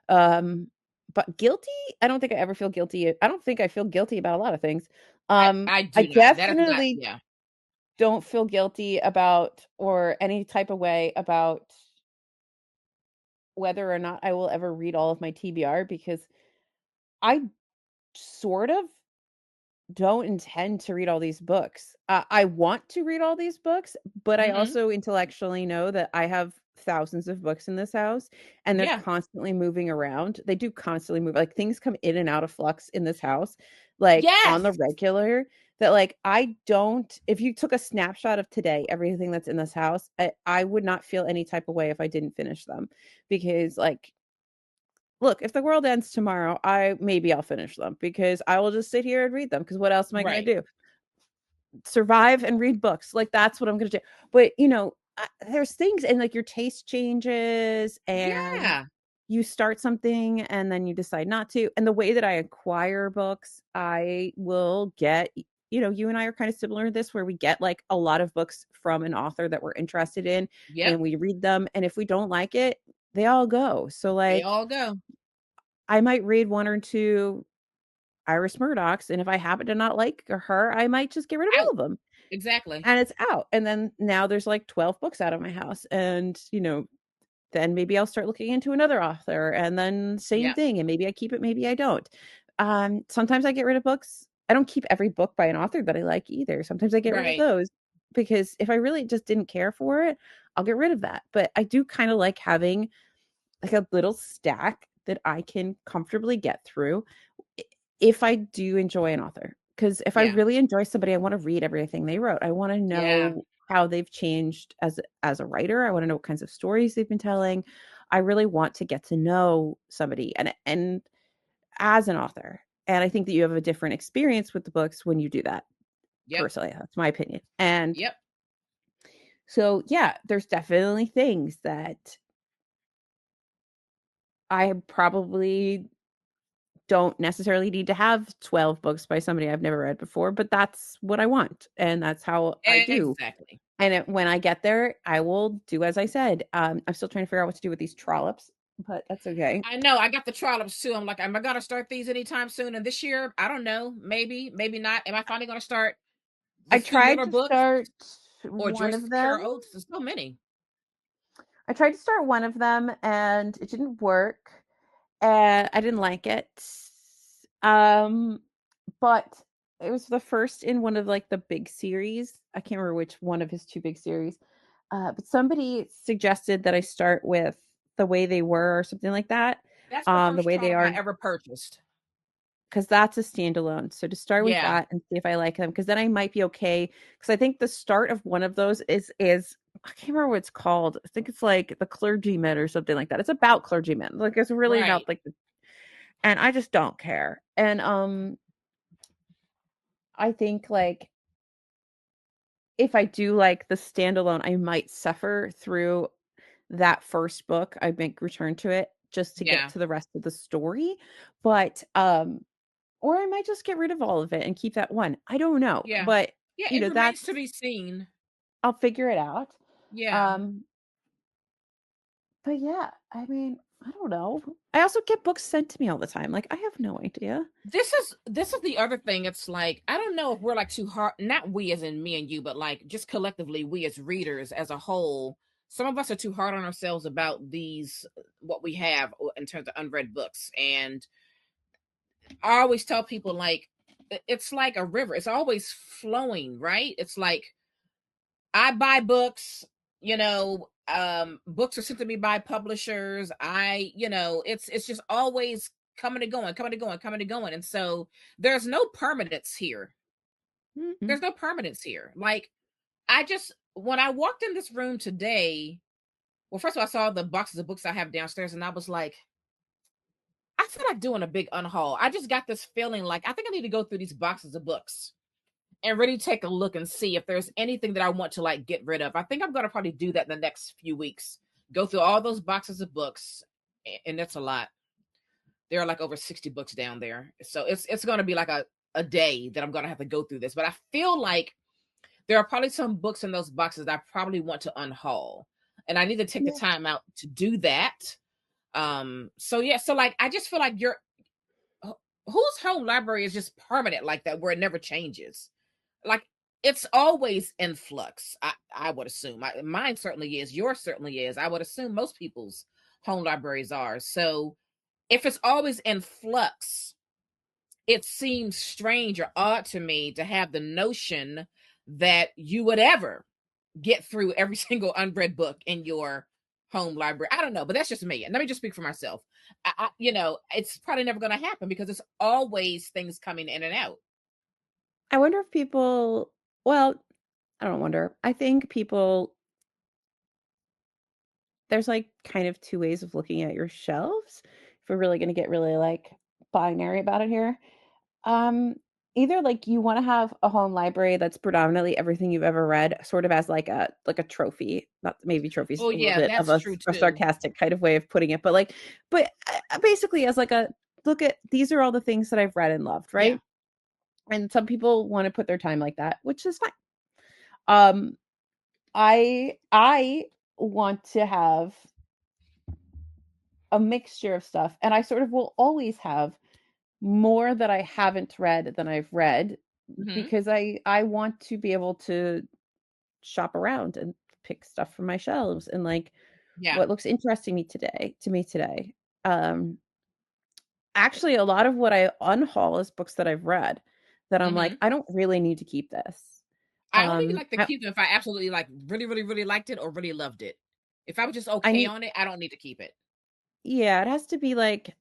Um, but guilty, I don't think I ever feel guilty. I don't think I feel guilty about a lot of things. I I do not. That is not. definitely Yeah. don't feel guilty about, or any type of way about, whether or not I will ever read all of my TBR, because I sort of don't intend to read all these books. I want to read all these books, but I Mm-hmm. also intellectually know that I have thousands of books in this house, and they're Yeah. constantly moving around. They do constantly move. Like, things come in and out of flux in this house, like on the Yes. regular. That, like, I don't, if you took a snapshot of today, everything that's in this house, I would not feel any type of way if I didn't finish them, because, like, look, if the world ends tomorrow, I'll finish them, because I will just sit here and read them, because what else am I gonna Right. do? Survive and read books. Like, that's what I'm gonna do. But, there's things, and, like, your taste changes, and Yeah. you start something and then you decide not to. And the way that I acquire books, I will get, you and I are kind of similar to this, where we get, like, a lot of books from an author that we're interested in, Yep. and we read them, and if we don't like it, they all go. So, They like, all go. I might read one or two Iris Murdochs, and if I happen to not like her, I might just get rid of all Out. of them, Exactly. and it's out. And then now there's like 12 books out of my house, and then maybe I'll start looking into another author, and then same Yep. thing, and maybe I keep it, maybe I don't. Sometimes I get rid of books. I don't keep every book by an author that I like either. Sometimes I get rid of Right. those, because if I really just didn't care for it, I'll get rid of that. But I do kind of like having, like, a little stack that I can comfortably get through, if I do enjoy an author. Because if I Yeah. really enjoy somebody, I want to read everything they wrote. I want to Yeah. know how they've changed as a writer. I want to know what kinds of stories they've been telling. I really want to get to know somebody, and as an author. And I think that you have a different experience with the books when you do that. Yep. Personally, that's my opinion. And Yep. so, yeah, there's definitely things that I probably don't necessarily need to have 12 books by somebody I've never read before, but that's what I want, and that's how I do. Exactly. And when I get there, I will do as I said. I'm still trying to figure out what to do with these trollops, but that's okay. I know. I got the trollops too. I'm like, am I gonna start these anytime soon? And this year, I don't know. Maybe, maybe not. Am I finally gonna start the I Sue tried Miller to books start or one Joyce of Carol them. Oates? There's so many. I tried to start one of them, and it didn't work, and I didn't like it. Um, but it was the first in one of, like, the big series. I can't remember which one of his two big series. But somebody suggested that I start with The Way They Were, or something like that. That's the The first Way They trollop I Are, ever purchased. because that's a standalone. So to start with Yeah. that and see if I like them, because then I might be okay. Because I think the start of one of those is I can't remember what it's called. I think it's like The Clergyman or something like that. It's about clergymen. Like, it's really Right. about, like, and I just don't care. And I think, like, if I do like the standalone, I might suffer through that first book. I might return to it just to get Yeah. to the rest of the story. But or I might just get rid of all of it and keep that one. I don't know. Yeah. But Yeah. It remains to that's, be seen. I'll figure it out. Yeah. Um but yeah, I mean, I don't know. I also get books sent to me all the time. Like, I have no idea. This is the other thing. It's like, I don't know if we're like too hard, not we as in me and you, but like just collectively, we as readers as a whole, some of us are too hard on ourselves about these what we have in terms of unread books. And I always tell people, like, it's like a river. It's always flowing, right? It's like I buy books, books are sent to me by publishers. It's just always coming and going, coming and going, coming and going. And so there's no permanence here. Mm-mm. There's no permanence here. Like, I just when I walked in this room today, well, first of all, I saw the boxes of books I have downstairs, and I was like, I I feel like doing a big unhaul. I just got this feeling like I think I need to go through these boxes of books and really take a look and see if there's anything that I want to like get rid of. I think I'm going to probably do that in the next few weeks. Go through all those boxes of books, and that's a lot. There are like over 60 books down there. So it's going to be like a day that I'm going to have to go through this. But I feel like there are probably some books in those boxes that I probably want to unhaul. And I need to take the time out to do that. So yeah, so like I just feel like whose home library is just permanent like that, where it never changes. Like it's always in flux. I would assume. Mine certainly is. Yours certainly is. I would assume most people's home libraries are. So if it's always in flux, it seems strange or odd to me to have the notion that you would ever get through every single unread book in your home library. I don't know, but that's just me. And let me just speak for myself. It's probably never going to happen because it's always things coming in and out. I wonder if people, well, I don't wonder. I think people, there's like kind of two ways of looking at your shelves. If we're really going to get really like binary about it here. Um, Either like you want to have a home library that's predominantly everything you've ever read, sort of as like a trophy. Not maybe trophies Oh a little yeah, bit of that's true a too. sarcastic kind of way of putting it, but like, but basically as like a look at these are all the things that I've read and loved, Yeah. right? And some people want to put their time like that, which is fine. Um, I want to have a mixture of stuff, and I sort of will always have more that I haven't read than I've read Hmm. because I want to be able to shop around and pick stuff from my shelves and like Yeah. what looks interesting to me today. Um Actually a lot of what I unhaul is books that I've read that I'm like Hmm. I don't really need to keep this. I only like to I, keep it if I absolutely like really, really, really liked it or really loved it. If I was just I okay need on it, I don't need to keep it. yeah, it has to be like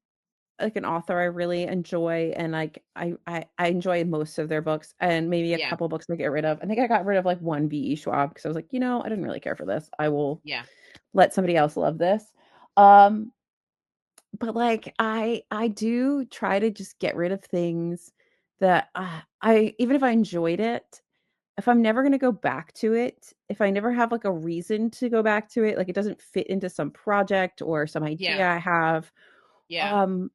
an author I really enjoy and like I enjoy most of their books and maybe a Yeah. couple books I get rid of. I think I got rid of like one V.E. Schwab because I was like, I didn't really care for this. I will Yeah. let somebody else love this. Um, but like I do try to just get rid of things that I even if I enjoyed it, if I'm never going to go back to it, if I never have like a reason to go back to it, like it doesn't fit into some project or some idea Yeah. I have, Yeah. um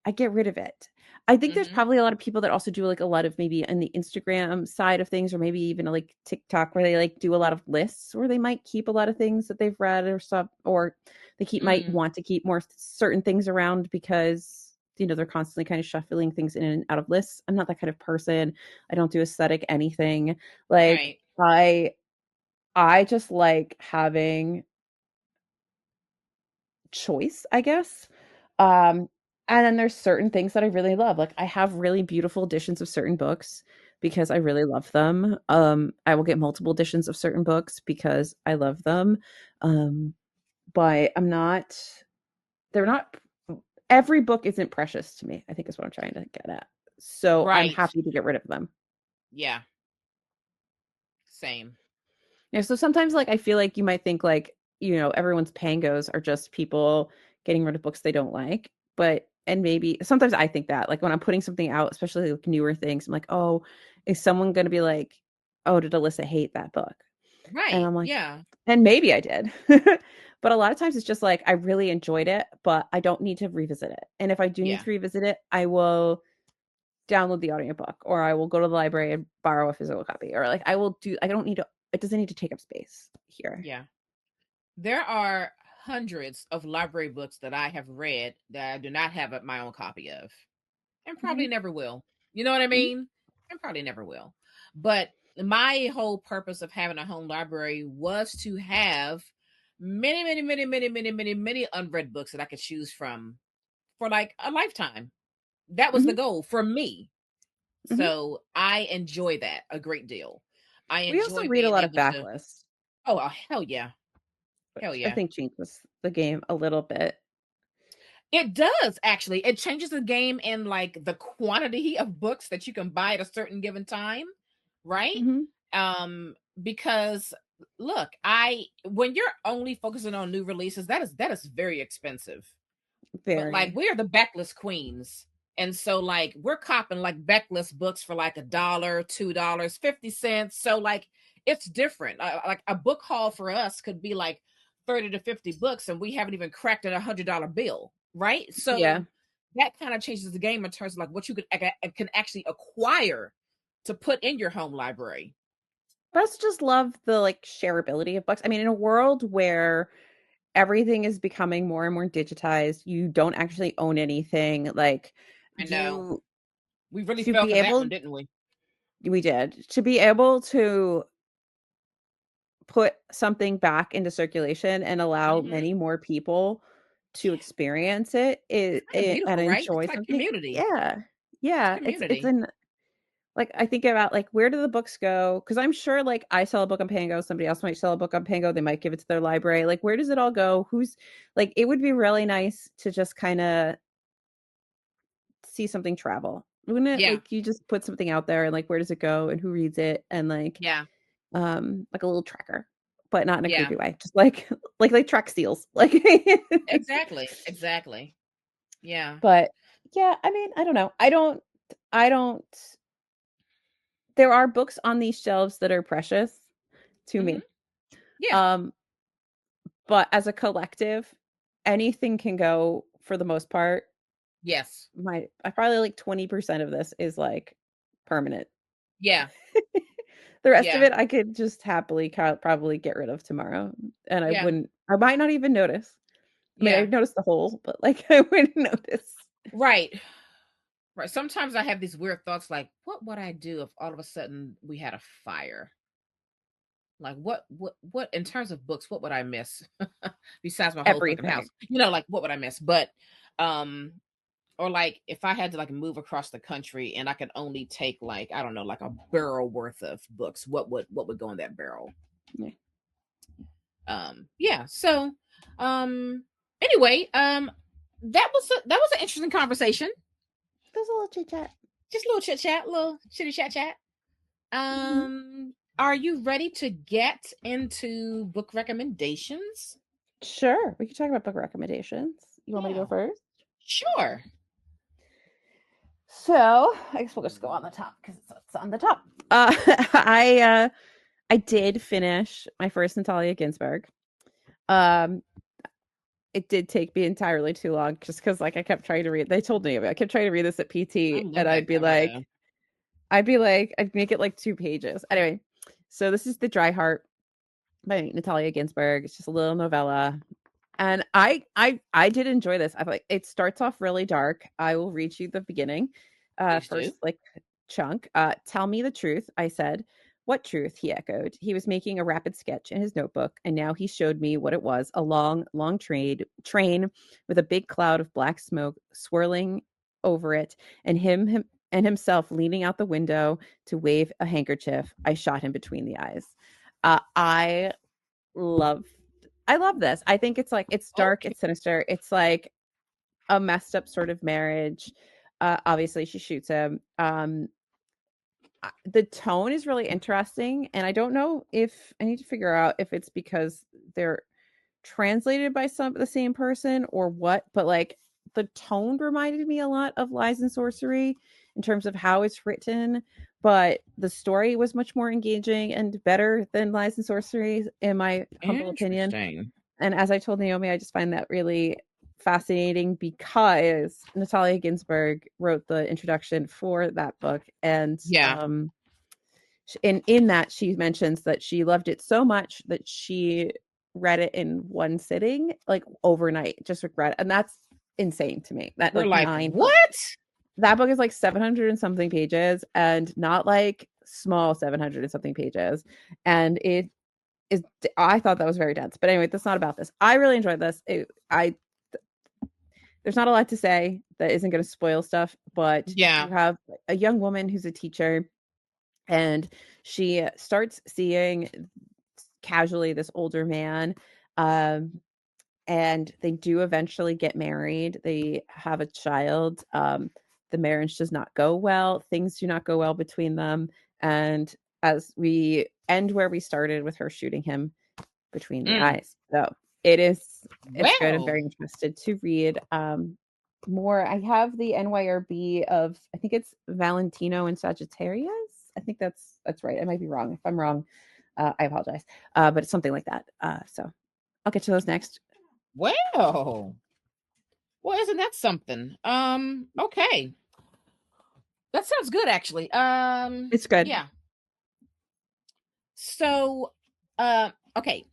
I get rid of it. I think there's Hmm. probably a lot of people that also do like a lot of maybe in the Instagram side of things, or maybe even like TikTok where they like do a lot of lists where they might keep a lot of things that they've read or stuff, or they might Mm. want to keep more certain things around because they're constantly kind of shuffling things in and out of lists. I'm not that kind of person. I don't do aesthetic anything. Like Right. I just like having choice, I guess. Um, and then there's certain things that I really love. Like I have really beautiful editions of certain books because I really love them. I will get multiple editions of certain books because I love them. Um, but they're not every book isn't precious to me, I think is what I'm trying to get at. So I'm Right. happy to get rid of them. Yeah. Same. Yeah, so sometimes like I feel like you might think like, everyone's pangos are just people getting rid of books they don't like. But and maybe sometimes I think that like when I'm putting something out, especially like newer things, I'm like, oh, is someone gonna be like, oh, did Alyssa hate that book? And Right. I'm like, Yeah. and maybe I did. But a lot of times it's just like I really enjoyed it, but I don't need to revisit it. And if I do need Yeah. to revisit it, I will download the audiobook or I will go to the library and borrow a physical copy or like I don't need to it doesn't need to take up space here. Yeah. There are hundreds of library books that I have read that I do not have my own copy of, and probably Mhm, never will. You know what I mhm, mean? And probably never will. But my whole purpose of having a home library was to have many, many, many, many, many, many, many unread books that I could choose from for like a lifetime. That was the mhm, goal for me. mhm. So I enjoy that a great deal. I We also enjoy read a being lot of able to. backlists, Oh, hell yeah. Hell which I yeah. think changes the game a little bit. It does actually. It changes the game in like the quantity of books that you can buy at a certain given time, right? Mhm, Because look, I when you're only focusing on new releases, that is very expensive. But like Very. we are the backlist queens. And so like we're copping like backlist books for like $1, $2, 50 cents. So like it's different. Like a book haul for us could be like 30 to 50 books and we haven't even cracked a $100 bill, right? Yeah. So that kind of changes the game in terms of like what you can actually acquire to put in your home library. But I also just love the like shareability of books. I mean, in a world where everything is becoming more and more digitized, you don't actually own anything. Like I know. you We really to fell be for that able one, didn't we? we did to be able to put something back into circulation and allow Mm-hmm. many more people to Yeah. experience it, It's kind of and beautiful, right? enjoy It's like something. community. Yeah. It's Yeah, it's community. an like I think about like where do the books go? Because I'm sure like I sell a book on Pango, somebody else might sell a book on Pango, they might give it to their library. Like where does it all go? Who's like it would be really nice to just kind of see something travel. Wouldn't it? Yeah. Like you just put something out there and like where does it go and who reads it and Yeah. like a little tracker, but not in a Yeah. creepy way. Just like like track steals. Like Exactly. Exactly. Yeah. but yeah, I mean, I don't know. I don't there are books on these shelves that are precious to Mm-hmm. me. Yeah. Um but as a collective, anything can go for the most part. Yes. I probably like 20% of this is like permanent. Yeah. The rest of Yeah. it I could just happily probably get rid of tomorrow, and Yeah. I might not even notice. I mean, Yeah. I'd notice the hole, but like I wouldn't notice. Right. Right. Sometimes I have these weird thoughts like, what would I do if all of a sudden we had a fire? Like what in terms of books, what would I miss? Besides my whole fucking house. Everything. Like what would I miss? But um or like if I had to like move across the country and I could only take like, I don't know, like a barrel worth of books, what would go in that barrel? Yeah. Yeah. So um anyway, that was an interesting conversation. There's a little chit chat. Just a little chit chat, little chitty chat chat. Mhm. Are you ready to get into book recommendations? Sure, we can talk about book recommendations. You want me to Yeah, go first? sure. So I guess we'll just go on the top because it's on the top. I did finish my first Natalia Ginsburg. Um, it did take me entirely too long just because like I kept trying to read. They told me I kept trying to read this at I PT, and love that cover though. I'd make it like 2 pages. Anyway, so this is The Dry Heart by Natalia Ginsburg. It's just a little novella. And I did enjoy this. I like it starts off really dark. I will read you the beginning. Please do. First like chunk. Tell me the truth, I said. What truth? He echoed. He was making a rapid sketch in his notebook, and now he showed me what it was, a long, long train with a big cloud of black smoke swirling over it, and him and himself leaning out the window to wave a handkerchief. I shot him between the eyes. I love I love this. I think it's like it's dark, Okay. it's sinister. It's like a messed up sort of marriage. Obviously she shoots him. The tone is really interesting, and I don't know if I need to figure out if it's because they're translated by some the same person or what, but like the tone reminded me a lot of Lies and Sorcery in terms of how it's written, but the story was much more engaging and better than Lies and Sorcery in my humble opinion. Interesting. And as I told Naomi, I just find that really fascinating because Natalia Ginsburg wrote the introduction for that book. And Yeah. in that, she mentions that she loved it so much that she read it in one sitting, like overnight, just read it. And that's insane to me. That We're like like, what? that book is like 700 and something pages and not like small 700 and something pages. And it is I thought that was very dense. But anyway, that's not about this. I really enjoyed this. There's not a lot to say that isn't going to spoil stuff, but Yeah. you have a young woman who's a teacher, and she starts seeing casually this older man, um, and they do eventually get married. They have a child. The marriage does not go well. Things do not go well between them. And as we end where we started with her shooting him between the Mm. eyes. So It is. It's good. I'm Well, very interested to read more. I have the NYRB of, I think it's Valentino and Sagittarius. I think that's right. I might be wrong. If I'm wrong, I apologize. But it's something like that. So I'll get to those next. well, isn't that something? Okay. That sounds good, actually. It's good. Yeah. So, okay.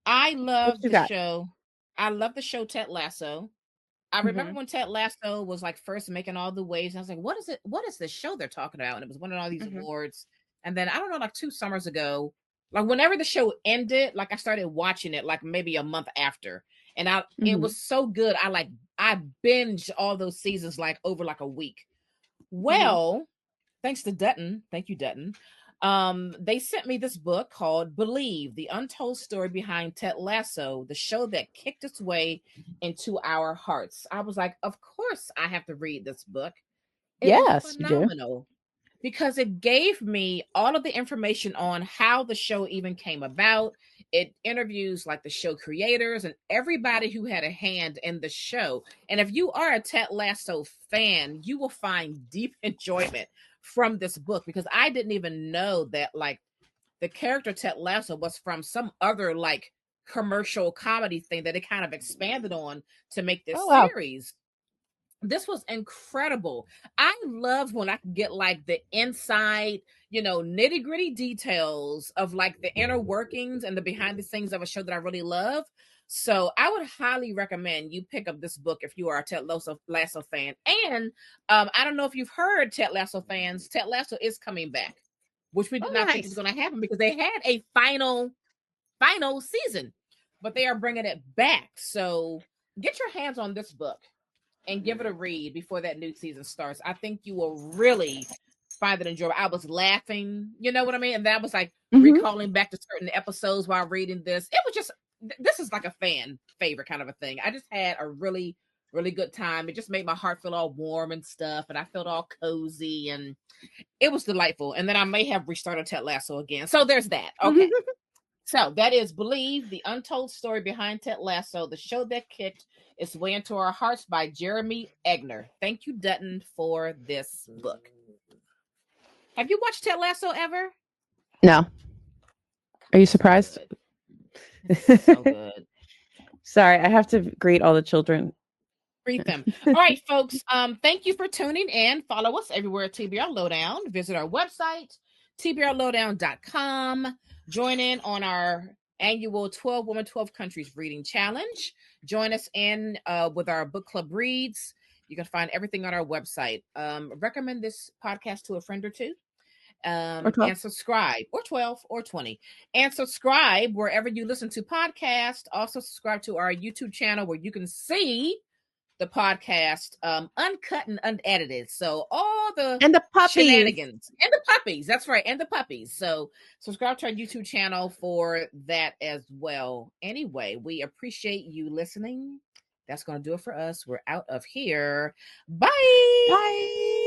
I love the show. I love the show Ted Lasso. I remember when Ted Lasso was like first making all the waves, and I was like, "What is it? What is this show they're talking about?" And it was winning all these awards. And then I don't know, like 2 summers ago, like whenever the show ended, like I started watching it, like maybe a month after, and it was so good. I binged all those seasons like over like a week. Well, thanks to Dutton, thank you, Dutton. They sent me this book called Believe, the Untold Story Behind Ted Lasso, the show that kicked its way into our hearts. I was like, of course I have to read this book. It is phenomenal because it gave me all of the information on how the show even came about. It interviews like the show creators and everybody who had a hand in the show. And if you are a Ted Lasso fan, you will find deep enjoyment from this book, because I didn't even know that like the character Ted Lasso was from some other like commercial comedy thing that it kind of expanded on to make this series. This was incredible. I love when I can get like the inside, nitty gritty details of like the inner workings and the behind the scenes of a show that I really love. So I would highly recommend you pick up this book if you are a Ted Lasso fan. And I don't know if you've heard, Ted Lasso fans, Ted Lasso is coming back, which we did not think was going to happen because they had a final season, but they are bringing it back. So get your hands on this book and give it a read before that new season starts. I think you will really find it enjoyable. I was laughing, you know what I mean? And that was like recalling back to certain episodes while reading this. It was just, this is like a fan favorite kind of a thing. I just had a really, really good time. It just made my heart feel all warm and stuff. And I felt all cozy and it was delightful. And then I may have restarted Ted Lasso again. So there's that. Okay. So that is Believe, the Untold Story Behind Ted Lasso, the show that kicked its way into our hearts, by Jeremy Egner. Thank you, Dutton, for this book. Have you watched Ted Lasso ever? No. Are you surprised? It's so good. Sorry, I have to greet all the children. Greet them. All right, folks. Thank you for tuning in. Follow us everywhere at TBR Lowdown. Visit our website, tbrlowdown.com. Join in on our annual 12 Women, 12 Countries Reading Challenge. Join us in with our book club reads. You can find everything on our website. Recommend this podcast to a friend or two. And subscribe, or 12 or 20, and subscribe wherever you listen to podcasts. Also subscribe to our YouTube channel where you can see the podcast uncut and unedited. So all the shenanigans and the puppies. That's right. And the puppies. So subscribe to our YouTube channel for that as well. Anyway, we appreciate you listening. That's going to do it for us. We're out of here. Bye. Bye.